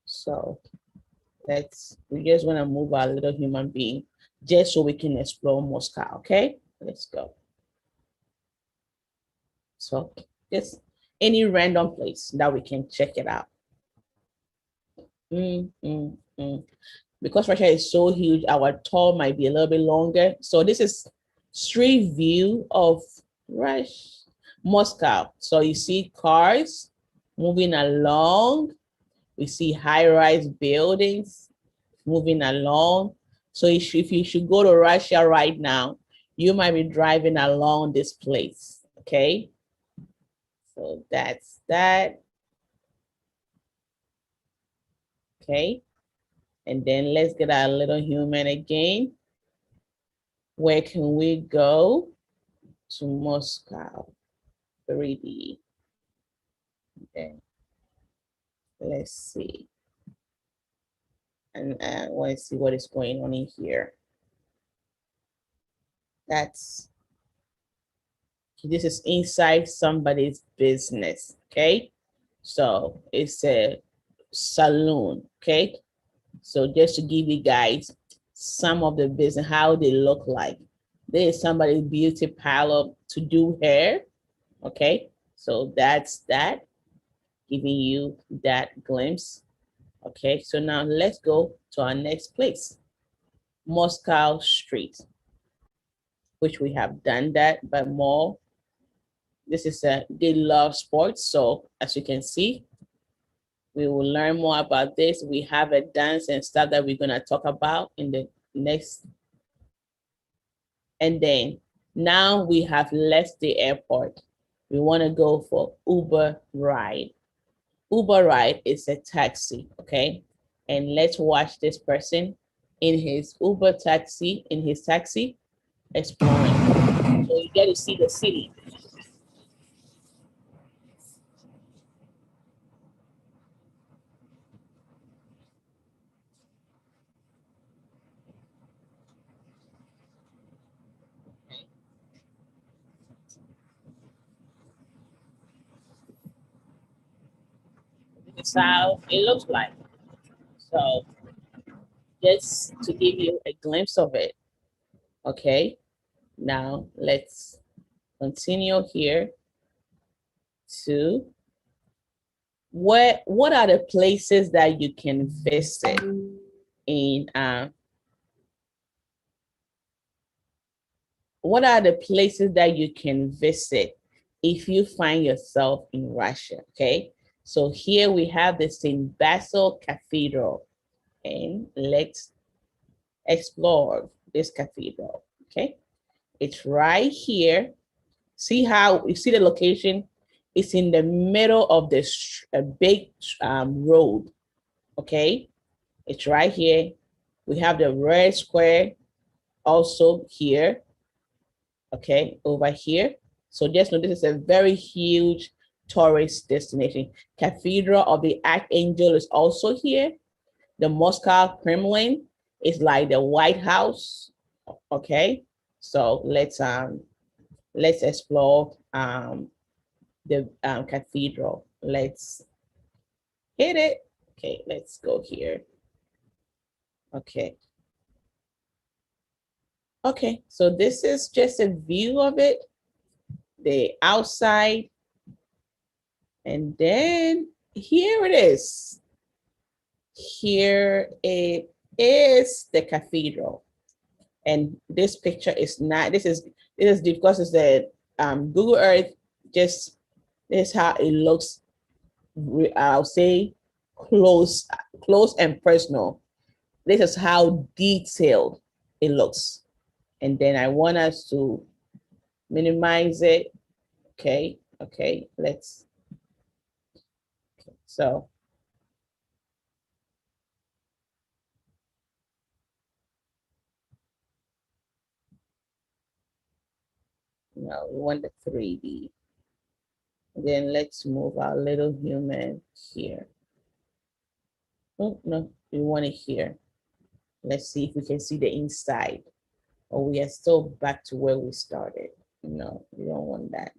so we just want to move our little human being just so we can explore Moscow. Okay, let's go. So just any random place that we can check it out. Because Russia is so huge, our tour might be a little bit longer. So this is street view of Moscow. So you see cars moving along. We see high-rise buildings moving along. So if you should go to Russia right now, you might be driving along this place, okay? So that's that. Okay. And then let's get our little human again. Where can we go? To Moscow, 3D. Then let's see. And I want to see what is going on in here. This is inside somebody's business, okay? So it's a saloon, okay? So just to give you guys some of the business, how they look like. There is somebody's beauty parlor to do hair, okay? So that's that, giving you that glimpse. Okay, so now let's go to our next place, Moscow Street, which we have done that, but more. This is they love sports. So as you can see, we will learn more about this. We have a dance and stuff that we're gonna talk about in the next. And then now we have left the airport. We wanna go for Uber ride. Uber ride is a taxi, okay? And let's watch this person in his Uber taxi, exploring. So you get to see the city. is how it looks like. So just to give you a glimpse of it. Okay, now let's continue here to what are the places that you can visit in what are the places that you can visit if you find yourself in Russia? Okay, so here we have the St. Basil Cathedral, and let's explore this cathedral. Okay, it's right here. See how you see the location? It's in the middle of this big road. Okay, it's right here. We have the red square also here. Okay, over here. So just know this is a very huge tourist destination. Cathedral of the Archangel is also here. The Moscow Kremlin is like the White House. Okay, so let's explore the cathedral. Let's hit it. Okay, let's go here. Okay. Okay, so this is just a view of it, the outside. And then here it is. Here it is, the cathedral. And this picture is not, this is because it's the Google Earth, just this is how it looks. I'll say close and personal. This is how detailed it looks. And then I want us to minimize it. Okay, let's, so. No, we want the 3D. Then let's move our little human here. Oh, no, we want it here. Let's see if we can see the inside. Or we are still back to where we started. No, we don't want that.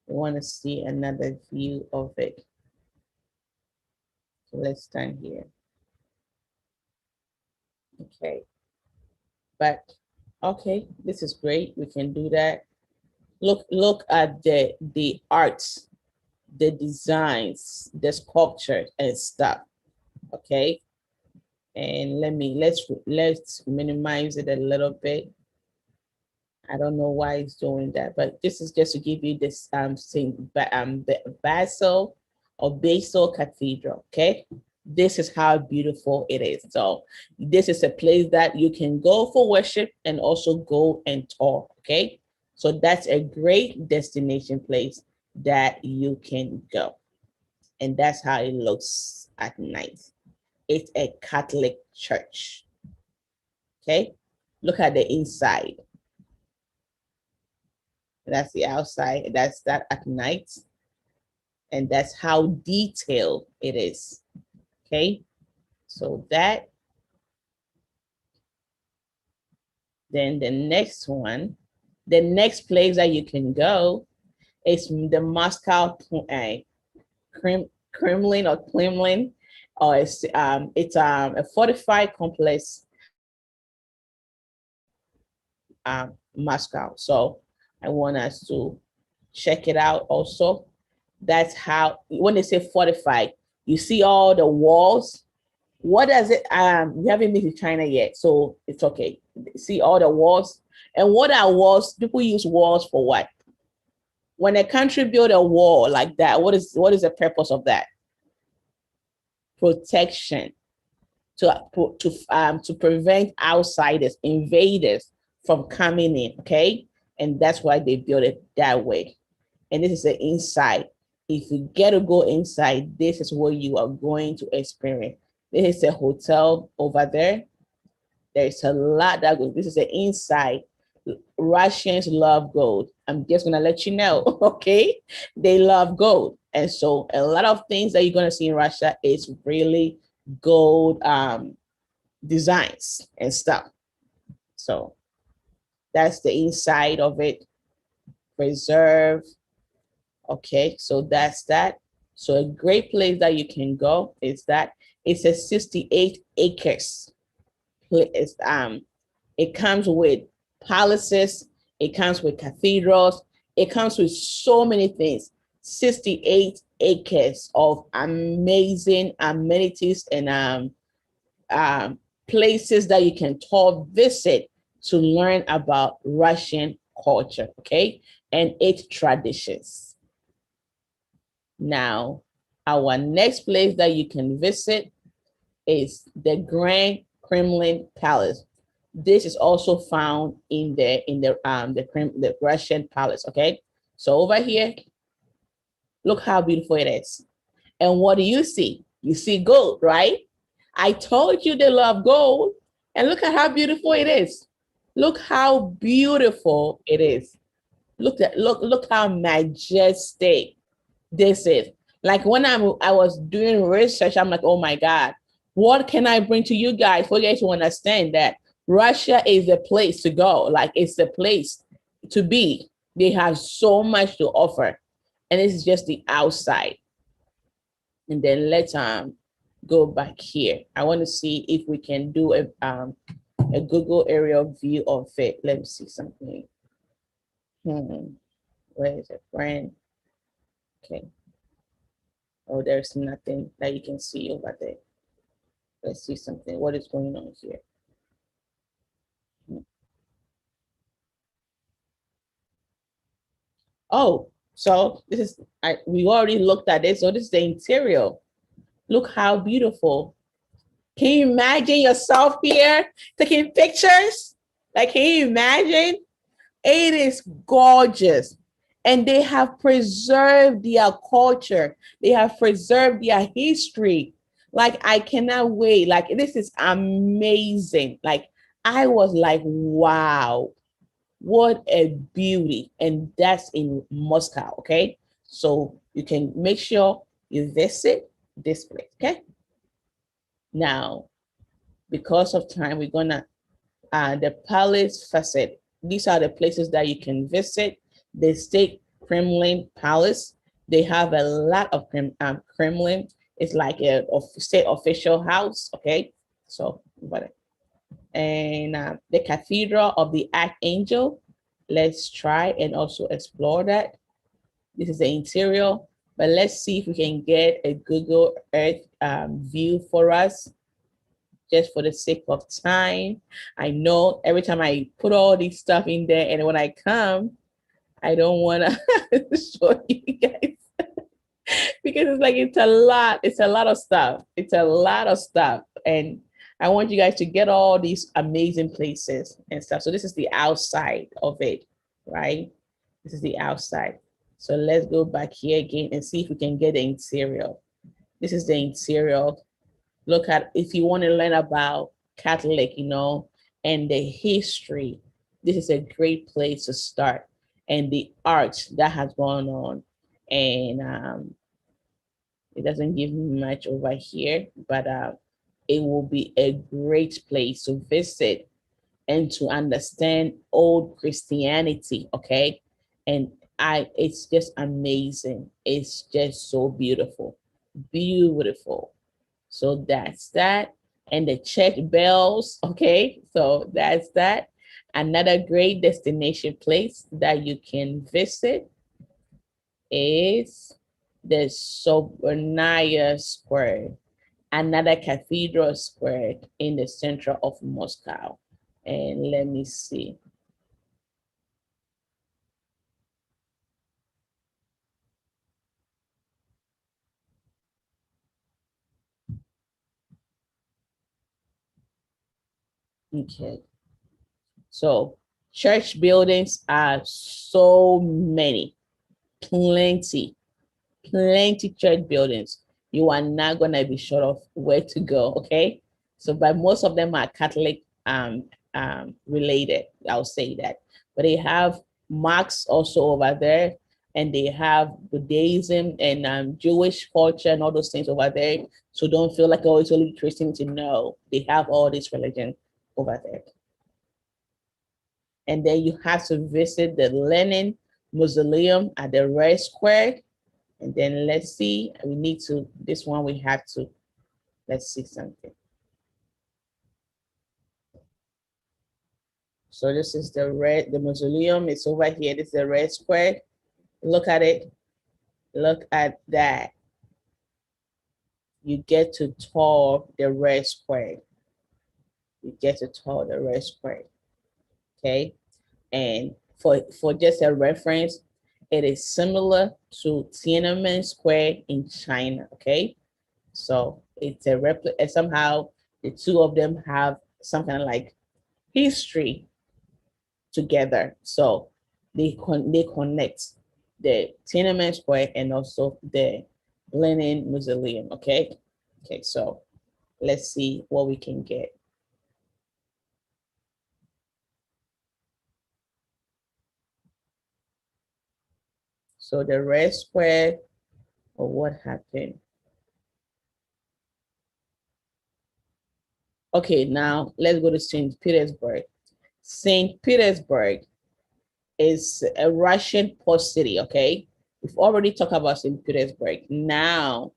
We want to see another view of it. So let's stand here. Okay. But, okay, this is great. We can do that. Look at the arts, the designs, the sculpture and stuff. Okay. And let's minimize it a little bit. I don't know why it's doing that, but this is just to give you this Basil or Basil Cathedral. Okay, this is how beautiful it is. So this is a place that you can go for worship and also go and tour. Okay, so that's a great destination place that you can go, and that's how it looks at night. It's a Catholic church. Okay, look at the inside. That's the outside. That's that at night. And that's how detailed it is. Okay, so that. Then the next one, the next place that you can go is the Moscow Kremlin or Kremlin, or it's a fortified complex, Moscow. So I want us to check it out also. That's how, when they say fortified, you see all the walls. What does it, we haven't been to China yet, so it's okay. See all the walls. And what are walls? People use walls for what? When a country build a wall like that, what is the purpose of that? Protection, to prevent outsiders, invaders from coming in, okay? And that's why they built it that way. And this is the inside. If you get to go inside, this is what you are going to experience. This is a hotel over there. There's a lot that goes. This is the inside. Russians love gold. I'm just gonna let you know, okay? They love gold. And so a lot of things that you're gonna see in Russia is really gold designs and stuff. So that's the inside of it. Preserve. Okay, so that's that. So a great place that you can go is that it's a 68 acres. It comes with palaces, it comes with cathedrals, it comes with so many things. 68 acres of amazing amenities and places that you can tour, visit to learn about Russian culture, okay, and its traditions. Now, our next place that you can visit is the Grand Kremlin Palace. This is also found in the Russian palace. Okay, so over here, look how beautiful it is. And what do you see? You see gold, right? I told you they love gold, and look at how beautiful it is. Look how beautiful it is. Look how majestic this is. Like when I was doing research, I'm like, oh my God, what can I bring to you guys for you guys to understand that Russia is the place to go? Like it's the place to be. They have so much to offer. And this is just the outside. And then let's go back here. I want to see if we can do a Google aerial view of it. Let me see something. Where is it, friend? Okay. Oh, there's nothing that you can see over there. Let's see something. What is going on here? Oh, so this is, we already looked at it. So this is the interior. Look how beautiful. Can you imagine yourself here taking pictures? Like, can you imagine? It is gorgeous. And they have preserved their culture. They have preserved their history. Like, I cannot wait. Like, this is amazing. Like, I was like, wow, what a beauty. And that's in Moscow, okay? So you can make sure you visit this place, okay? Now, because of time, we're gonna, the palace facade. These are the places that you can visit. The State Kremlin Palace. They have a lot of Kremlin. It's like a state official house, okay? So, and the Cathedral of the Archangel. Let's try and also explore that. This is the interior, but let's see if we can get a Google Earth view for us, just for the sake of time. I know every time I put all these stuff in there, and when I come, I don't want to show you guys because it's like it's a lot. It's a lot of stuff. It's a lot of stuff, and I want you guys to get all these amazing places and stuff. So this is the outside of it, right? This is the outside. So let's go back here again and see if we can get the interior. This is the interior. Look at, if you want to learn about Catholic, and the history, this is a great place to start. And the art that has gone on. And it doesn't give me much over here, but it will be a great place to visit and to understand old Christianity, okay? And it's just amazing. It's just so beautiful, beautiful. So that's that. And the church bells, okay? So that's that. Another great destination place that you can visit is the Sobernaya Square, another cathedral square in the center of Moscow. And let me see. Okay. So church buildings are so many, plenty church buildings. You are not going to be sure of where to go, okay? So, but most of them are Catholic related, I'll say that. But they have mosques also over there, and they have Buddhism and Jewish culture and all those things over there. So don't feel like, oh, it's only Christian to know. They have all this religion over there. And then you have to visit the Lenin Mausoleum at the Red Square. And then let's see, we need to, this one we have to, let's see something. So this is the mausoleum, it's over here, this is the red square. Look at it, look at that. You get to tour the red square. You get to tour the red square, okay? And for just a reference, it is similar to Tiananmen Square in China, okay? So it's a replica, and somehow the two of them have some kind of like history together. So they connect the Tiananmen Square and also the Lenin Mausoleum, okay? Okay, so let's see what we can get. So the red square, or what happened? Okay, now let's go to St. Petersburg. St. Petersburg is a Russian port city, okay? We've already talked about St. Petersburg. Now,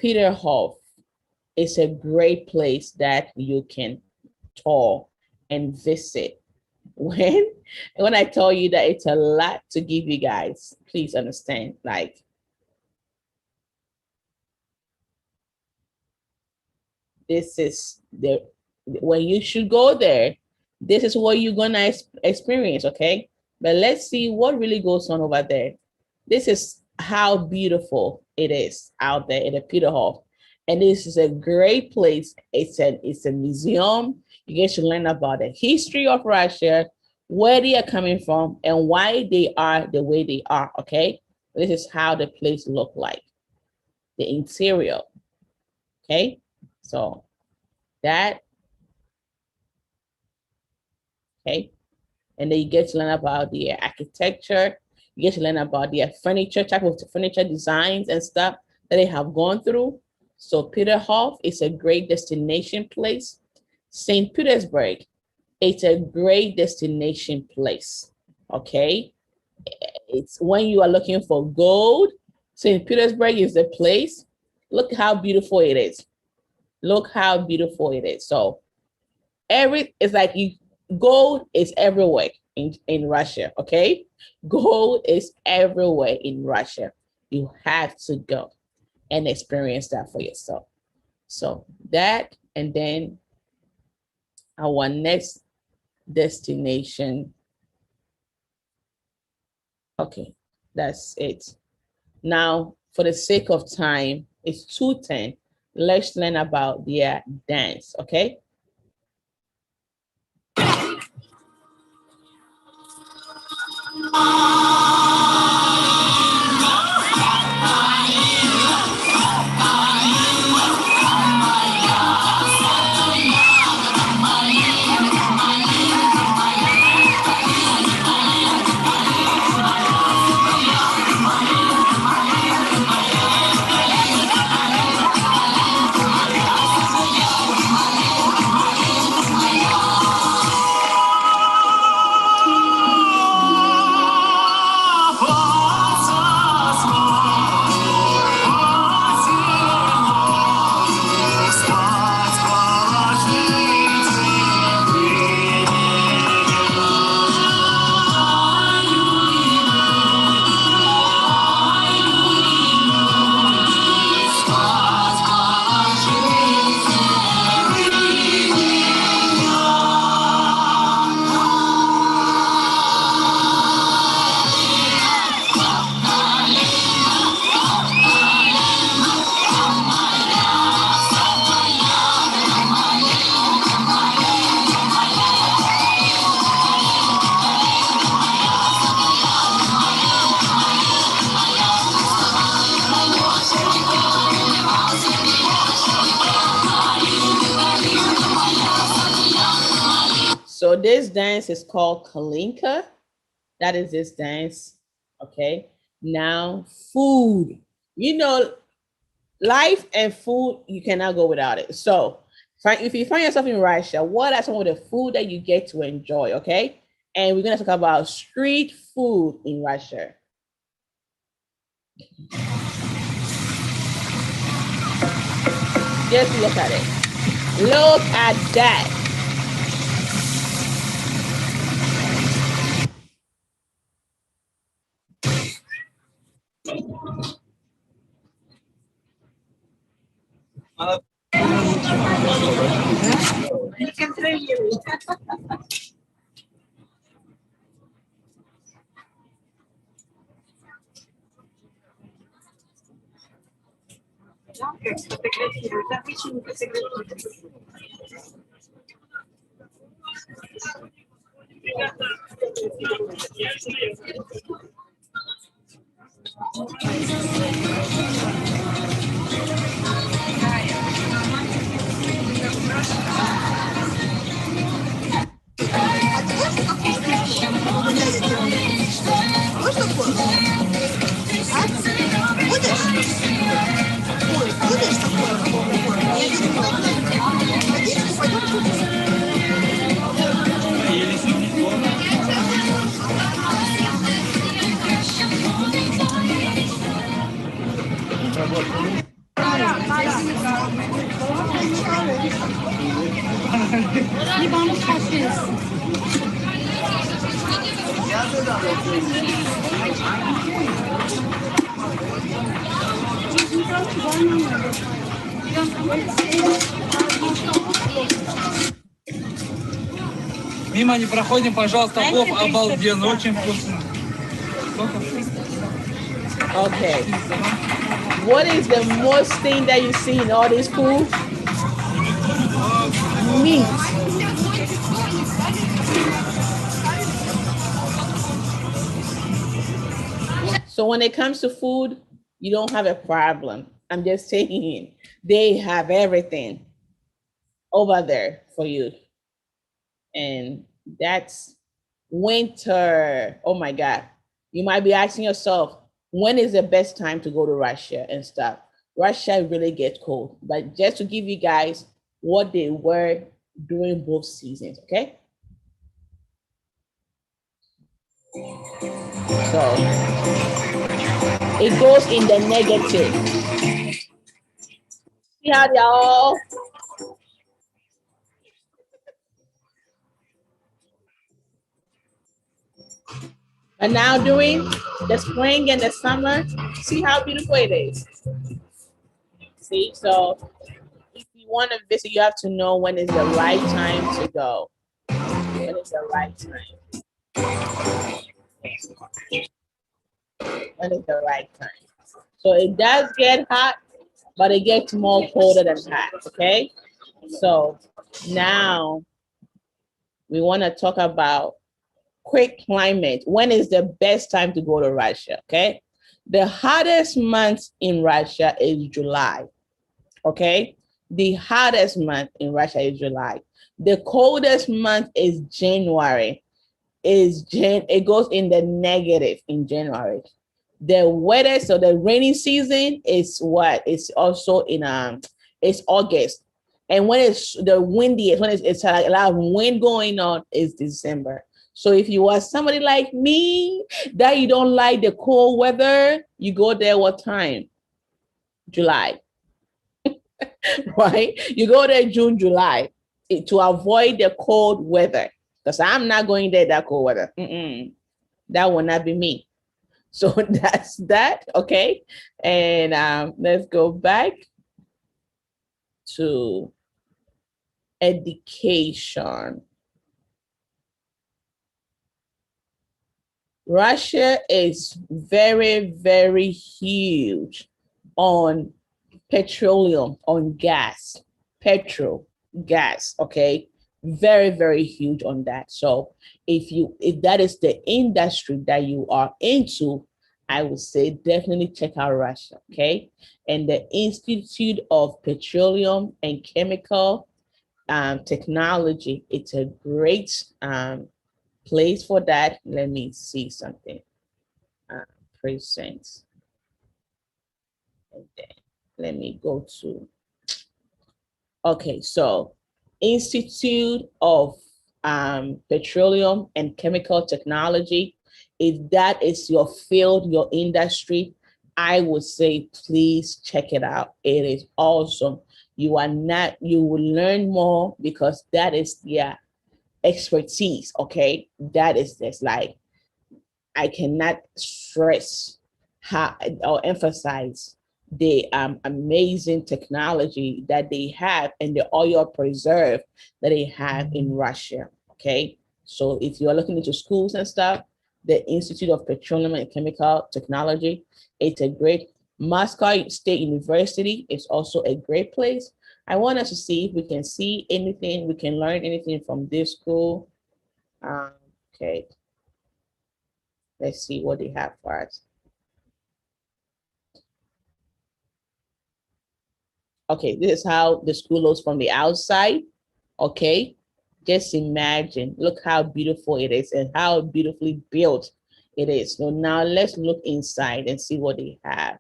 Peterhof is a great place that you can tour and visit. When I tell you that it's a lot to give you guys, please understand, like, this is the, when you should go there, this is what you're gonna experience, okay? But let's see what really goes on over there. This is how beautiful it is out there in the Peterhof. And this is a great place. It's a museum. You get to learn about the history of Russia, where they are coming from, and why they are the way they are, okay? This is how the place look like, the interior, okay? So that, okay? And then you get to learn about the architecture, you get to learn about their furniture, type of furniture designs and stuff that they have gone through. So Peterhof is a great destination place. St. Petersburg, it's a great destination place, okay? It's when you are looking for gold, St. Petersburg is the place. Look how beautiful it is. Look how beautiful it is. So it's like gold is everywhere in Russia, okay? Gold is everywhere in Russia. You have to go and experience that for yourself. So that, and then our next destination. Okay, that's it. Now, for the sake of time, it's 2:10. Let's learn about their dance, okay? So this dance is called Kalinka. That is this dance, okay? Now, food. You know, life and food, you cannot go without it. So if you find yourself in Russia, what are some of the food that you get to enjoy, okay? And we're gonna talk about street food in Russia. Just look at it. Look at that. Мимо не проходим, пожалуйста, плов обалденно, очень вкусно. Okay. What is the most thing that you see in all this food? Meat. So when it comes to food, you don't have a problem. I'm just saying, they have everything over there for you. And that's winter. Oh my God. You might be asking yourself, when is the best time to go to Russia and stuff? Russia really gets cold. But just to give you guys what they were during both seasons, okay? So it goes in the negative. See how y'all? And now during the spring and the summer, see how beautiful it is. See, so if you want to visit, you have to know when is the right time to go. When is the right time? When is the right time? So it does get hot, but it gets more colder than hot, okay? So now we want to talk about quick climate. When is the best time to go to Russia, okay? The hottest month in Russia is July, okay? The hottest month in Russia is July. The coldest month is January. It goes in the negative in January. The weather, so the rainy season is what? It's also in it's August. And when it's the windiest, when it's a lot of wind going on, is December. So if you are somebody like me that you don't like the cold weather, you go there what time? July. Right? You go there June, July to avoid the cold weather. Because I'm not going there that cold weather. That will not be me. So that's that, okay? And let's go back to education. Russia is very, very huge on petroleum, on gas, petrol, gas, okay? Very, very huge on that. So if that is the industry that you are into, I would say definitely check out Russia, okay? And the Institute of Petroleum and Chemical Technology, it's a great place for that. Let me see something. Present. And then let me go to, okay, so Institute of Petroleum and Chemical Technology. If that is your field, your industry, I would say please check it out. It is awesome. You are not, you will learn more because that is their expertise. Okay. That is this, like, I cannot stress how or emphasize the amazing technology that they have and the oil preserve that they have in Russia. Okay. So if you're looking into schools and stuff, the Institute of Petroleum and Chemical Technology, it's a great. Moscow State University is also a great place. I want us to see if we can see anything, we can learn anything from this school. Okay. Let's see what they have for us. Okay, this is how the school looks from the outside. Okay, just imagine, look how beautiful it is and how beautifully built it is. So now let's look inside and see what they have.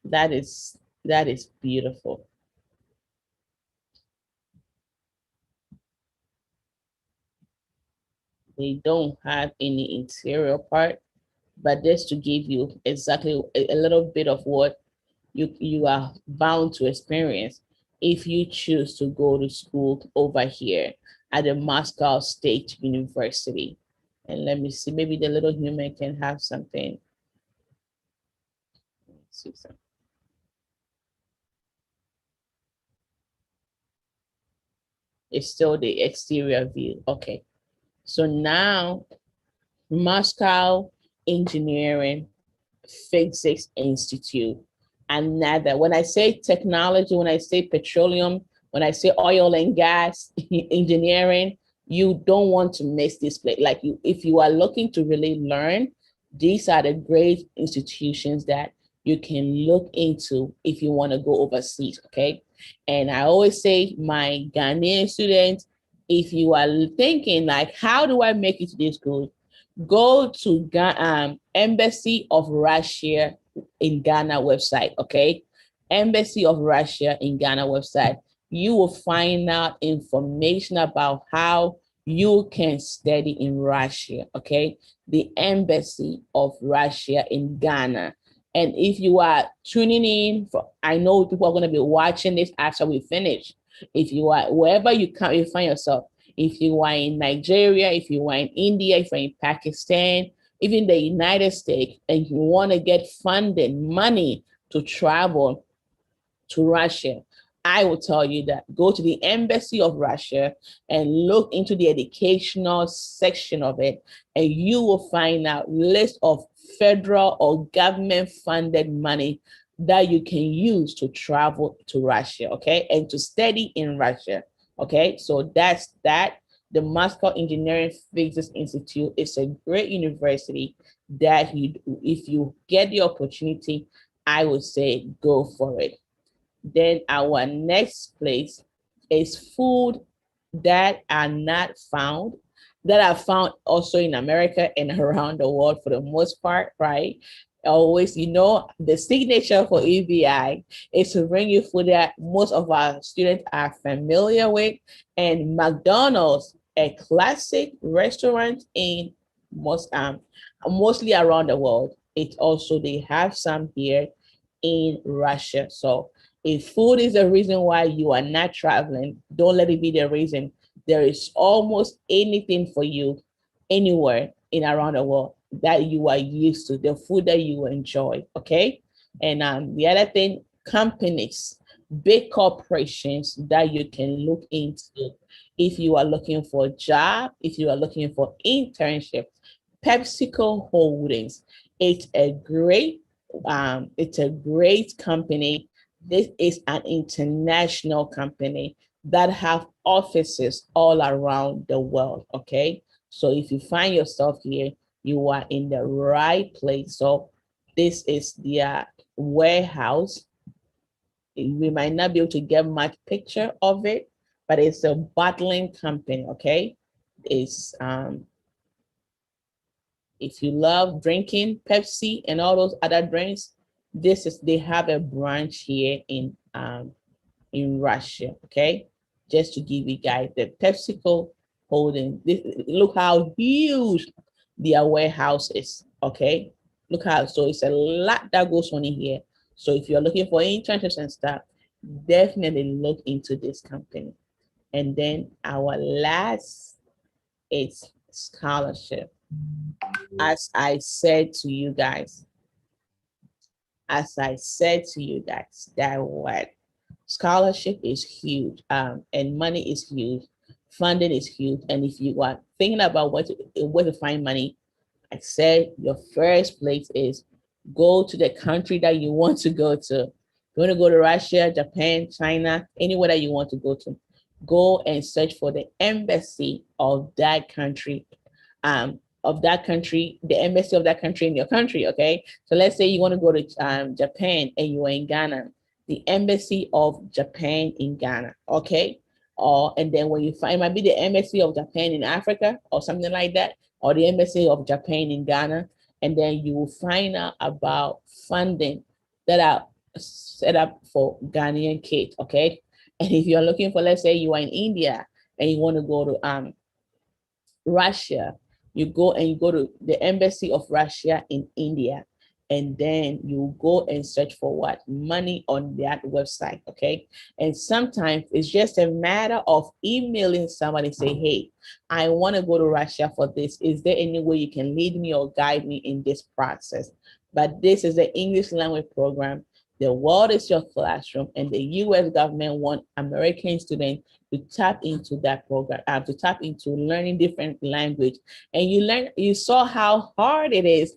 that is that is beautiful. They don't have any interior part, but just to give you exactly a little bit of what you are bound to experience if you choose to go to school over here at the Moscow State University. And let me see, maybe the little human can have something. Let's see something. It's still the exterior view. Okay. So now Moscow Engineering Physics Institute. Another, when I say technology, when I say petroleum, when I say oil and gas engineering, you don't want to miss this place. Like you, if you are looking to really learn, these are the great institutions that you can look into if you want to go overseas. Okay. And I always say, my Ghanaian students, if you are thinking like, how do I make it to this school? Go to Embassy of Russia in Ghana website, okay? Embassy of Russia in Ghana website. You will find out information about how you can study in Russia, okay? The Embassy of Russia in Ghana. And if you are tuning in, I know people are going to be watching this after we finish. If you are, wherever you find yourself, if you are in Nigeria, if you are in India, if you're in Pakistan, even the United States, and you want to get funded money to travel to Russia, I will tell you that go to the Embassy of Russia and look into the educational section of it, and you will find out list of federal or government funded money that you can use to travel to Russia, okay, and to study in Russia. Okay, so that's that. The Moscow Engineering Physics Institute is a great university that if you get the opportunity, I would say go for it. Then our next place is food that are not found, that are found also in America and around the world for the most part, right? Always, the signature for EVI is to bring you food that most of our students are familiar with. And McDonald's, a classic restaurant in mostly around the world. It also, they have some here in Russia. So if food is the reason why you are not traveling, don't let it be the reason. There is almost anything for you anywhere in around the world that you are used to, the food that you enjoy. Okay. And the other thing, companies, big corporations that you can look into if you are looking for a job, if you are looking for internship. PepsiCo Holdings, it's a great company. This is an international company that have offices all around the world. Okay, so if you find yourself here, you are in the right place. So this is their warehouse. We might not be able to get much picture of it, but it's a bottling company. Okay, it's if you love drinking Pepsi and all those other drinks, they have a branch here in Russia. Okay, just to give you guys the PepsiCo holding this. Look how huge their warehouse is. Okay, look how, so it's a lot that goes on in here. So if you're looking for internships and stuff, definitely look into this company. And then our last is scholarship. As I said to you guys, that what scholarship is huge, and money is huge, funding is huge. And if you are thinking about where to find money, I said your first place is go to the country that you want to go to. You want to go to Russia, Japan, China, anywhere that you want to go to. Go and search for the embassy of that country, the embassy of that country in your country. Okay, so let's say you want to go to Japan and you are in Ghana, the embassy of Japan in Ghana. Okay, and then when you find, it might be the embassy of Japan in Africa or something like that, or the embassy of Japan in Ghana, and then you will find out about funding that are set up for Ghanaian kids. Okay, and if you're looking for, let's say you are in India and you want to go to Russia, you go to the embassy of Russia in India, and then you go and search for what? Money on that website. Okay, and sometimes it's just a matter of emailing somebody, say, hey, I want to go to Russia for this. Is there any way you can lead me or guide me in this process? But this is the English language program. The world is your classroom, and the US government want American students to tap into that program, to tap into learning different language. And you saw how hard it is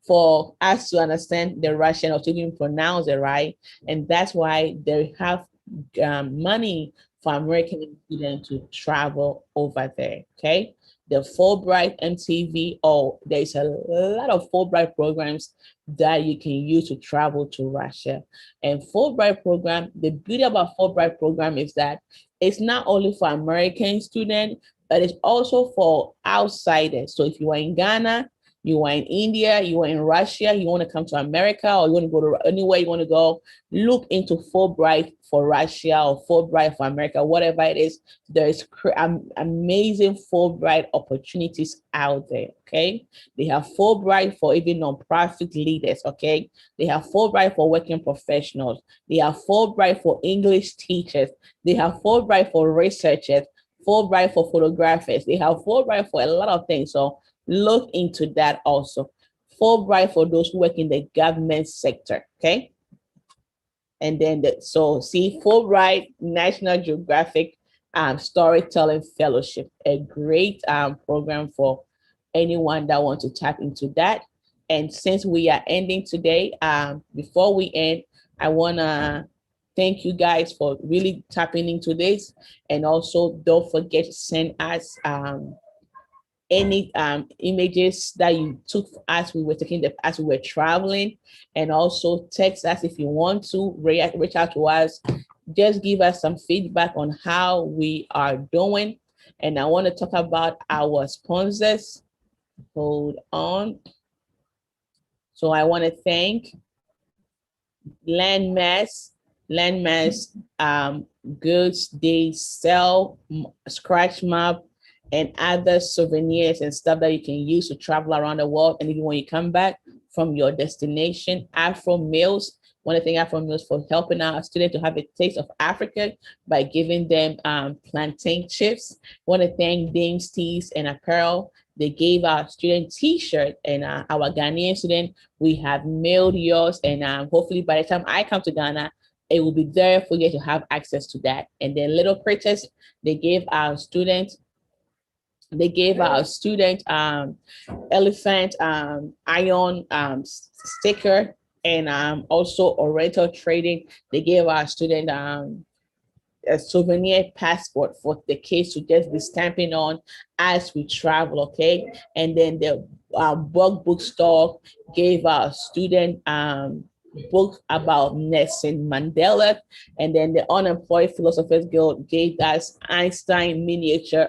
for us to understand the Russian or to even pronounce it right. And that's why they have money for American students to travel over there. Okay, the Fulbright MTV, there's a lot of Fulbright programs that you can use to travel to Russia. And Fulbright program, the beauty about Fulbright program is that it's not only for American students, but it's also for outsiders. So if you are in Ghana, you are in India, you are in Russia, you want to come to America, or you want to go to anywhere you want to go, look into Fulbright for Russia or Fulbright for America, whatever it is. There's amazing Fulbright opportunities out there. Okay, they have Fulbright for even nonprofit leaders. Okay, they have Fulbright for working professionals. They have Fulbright for English teachers. They have Fulbright for researchers. Fulbright for photographers. They have Fulbright for a lot of things. So look into that also. Fulbright for those who work in the government sector. Okay. And then see Fulbright National Geographic Storytelling Fellowship, a great program for anyone that wants to tap into that. And since we are ending today, before we end, I want to thank you guys for really tapping into this. And also don't forget to send us any images that you took as we were traveling, and also text us if you want to reach out to us. Just give us some feedback on how we are doing. And I want to talk about our sponsors. Hold on. So I want to thank Landmass goods. They sell scratch map and other souvenirs and stuff that you can use to travel around the world. And even when you come back from your destination, Afro Meals, want to thank Afro Meals for helping our students to have a taste of Africa by giving them plantain chips. Want to thank Dame's Tees and Apparel. They gave our student t-shirt, and our Ghanaian student, we have mailed yours, and hopefully by the time I come to Ghana, it will be there for you to have access to that. And then Little Princess, they gave our student elephant iron sticker, and also Oriental Trading. They gave our student a souvenir passport for the kids to just be stamping on as we travel. Okay, and then the bookstore gave our student book about Nelson Mandela, and then the Unemployed Philosophers Guild gave us Einstein miniature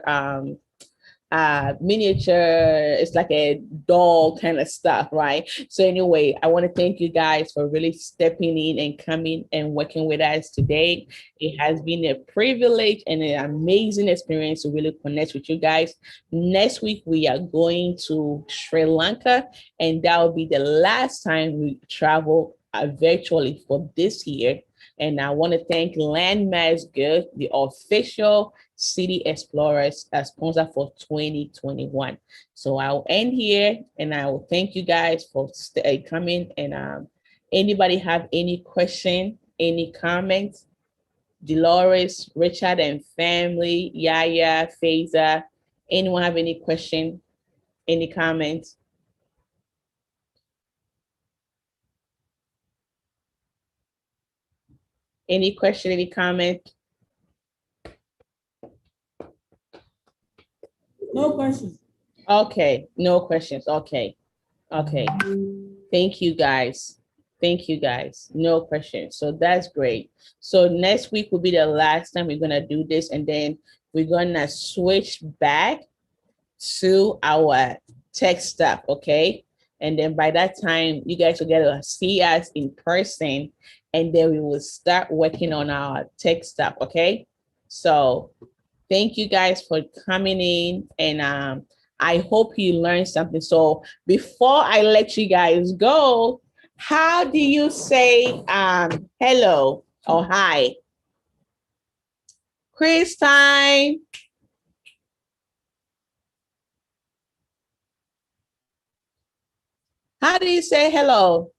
miniature. It's like a doll kind of stuff, right? So anyway, I want to thank you guys for really stepping in and coming and working with us today. It has been a privilege and an amazing experience to really connect with you guys. Next week we are going to Sri Lanka, and that will be the last time we travel virtually for this year. And I want to thank Landmass Good, the official City Explorers, as sponsor for 2021. So I'll end here, and I will thank you guys for coming. And anybody have any question, any comments? Dolores, Richard and family, Yaya, Faiza, anyone have any question, any comments? Any question, any comment? No questions. Okay, no questions. Okay. Thank you guys. Thank you guys. No questions. So that's great. So next week will be the last time we're gonna do this, and then we're gonna switch back to our tech stuff, okay? And then by that time, you guys will get to see us in person, and then we will start working on our tech stuff, okay? So thank you guys for coming in, and I hope you learned something. So before I let you guys go, how do you say hello or hi? Chris time. How do you say hello?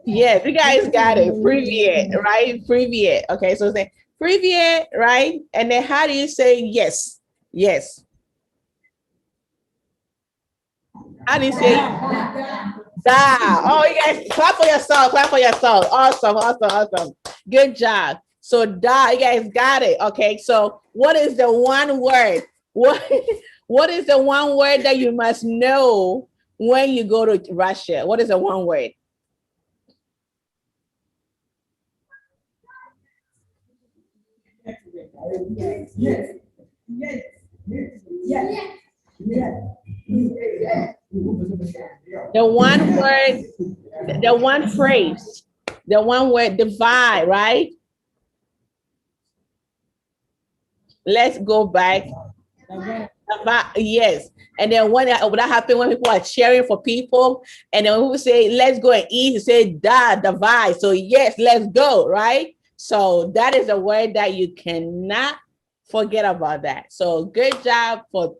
Yes, you guys got it. Privyet, right? Privyet. Okay, so say Privyet, right? And then how do you say yes? Yes. How do you say da? Oh, you guys clap for yourself. Clap for yourself. Awesome, awesome, awesome. Good job. So da, you guys got it. Okay, so what is the one word? What is the one word that you must know when you go to Russia? What is the one word? The one word, the one phrase, the one word, divide, right? Let's go back. Yes. And then when that happen, when people are cheering for people, and then when people say, let's go and eat, you say, da, divide. So yes, let's go, right? So that is a word that you cannot forget about that. So good job for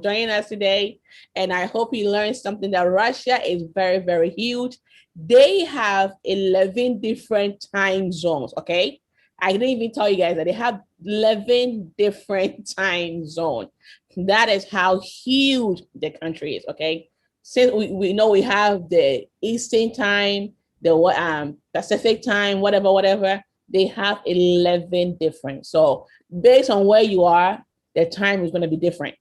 joining us today. And I hope you learned something that Russia is very, very huge. They have 11 different time zones, okay? I didn't even tell you guys that they have 11 different time zones. That is how huge the country is, okay? Since we know we have the Eastern time, the Pacific time, whatever, they have 11 different. So based on where you are, the time is going to be different,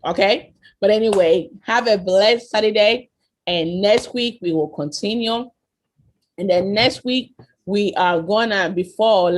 okay? But anyway, have a blessed Saturday, and next week we will continue. And then next week we are gonna, before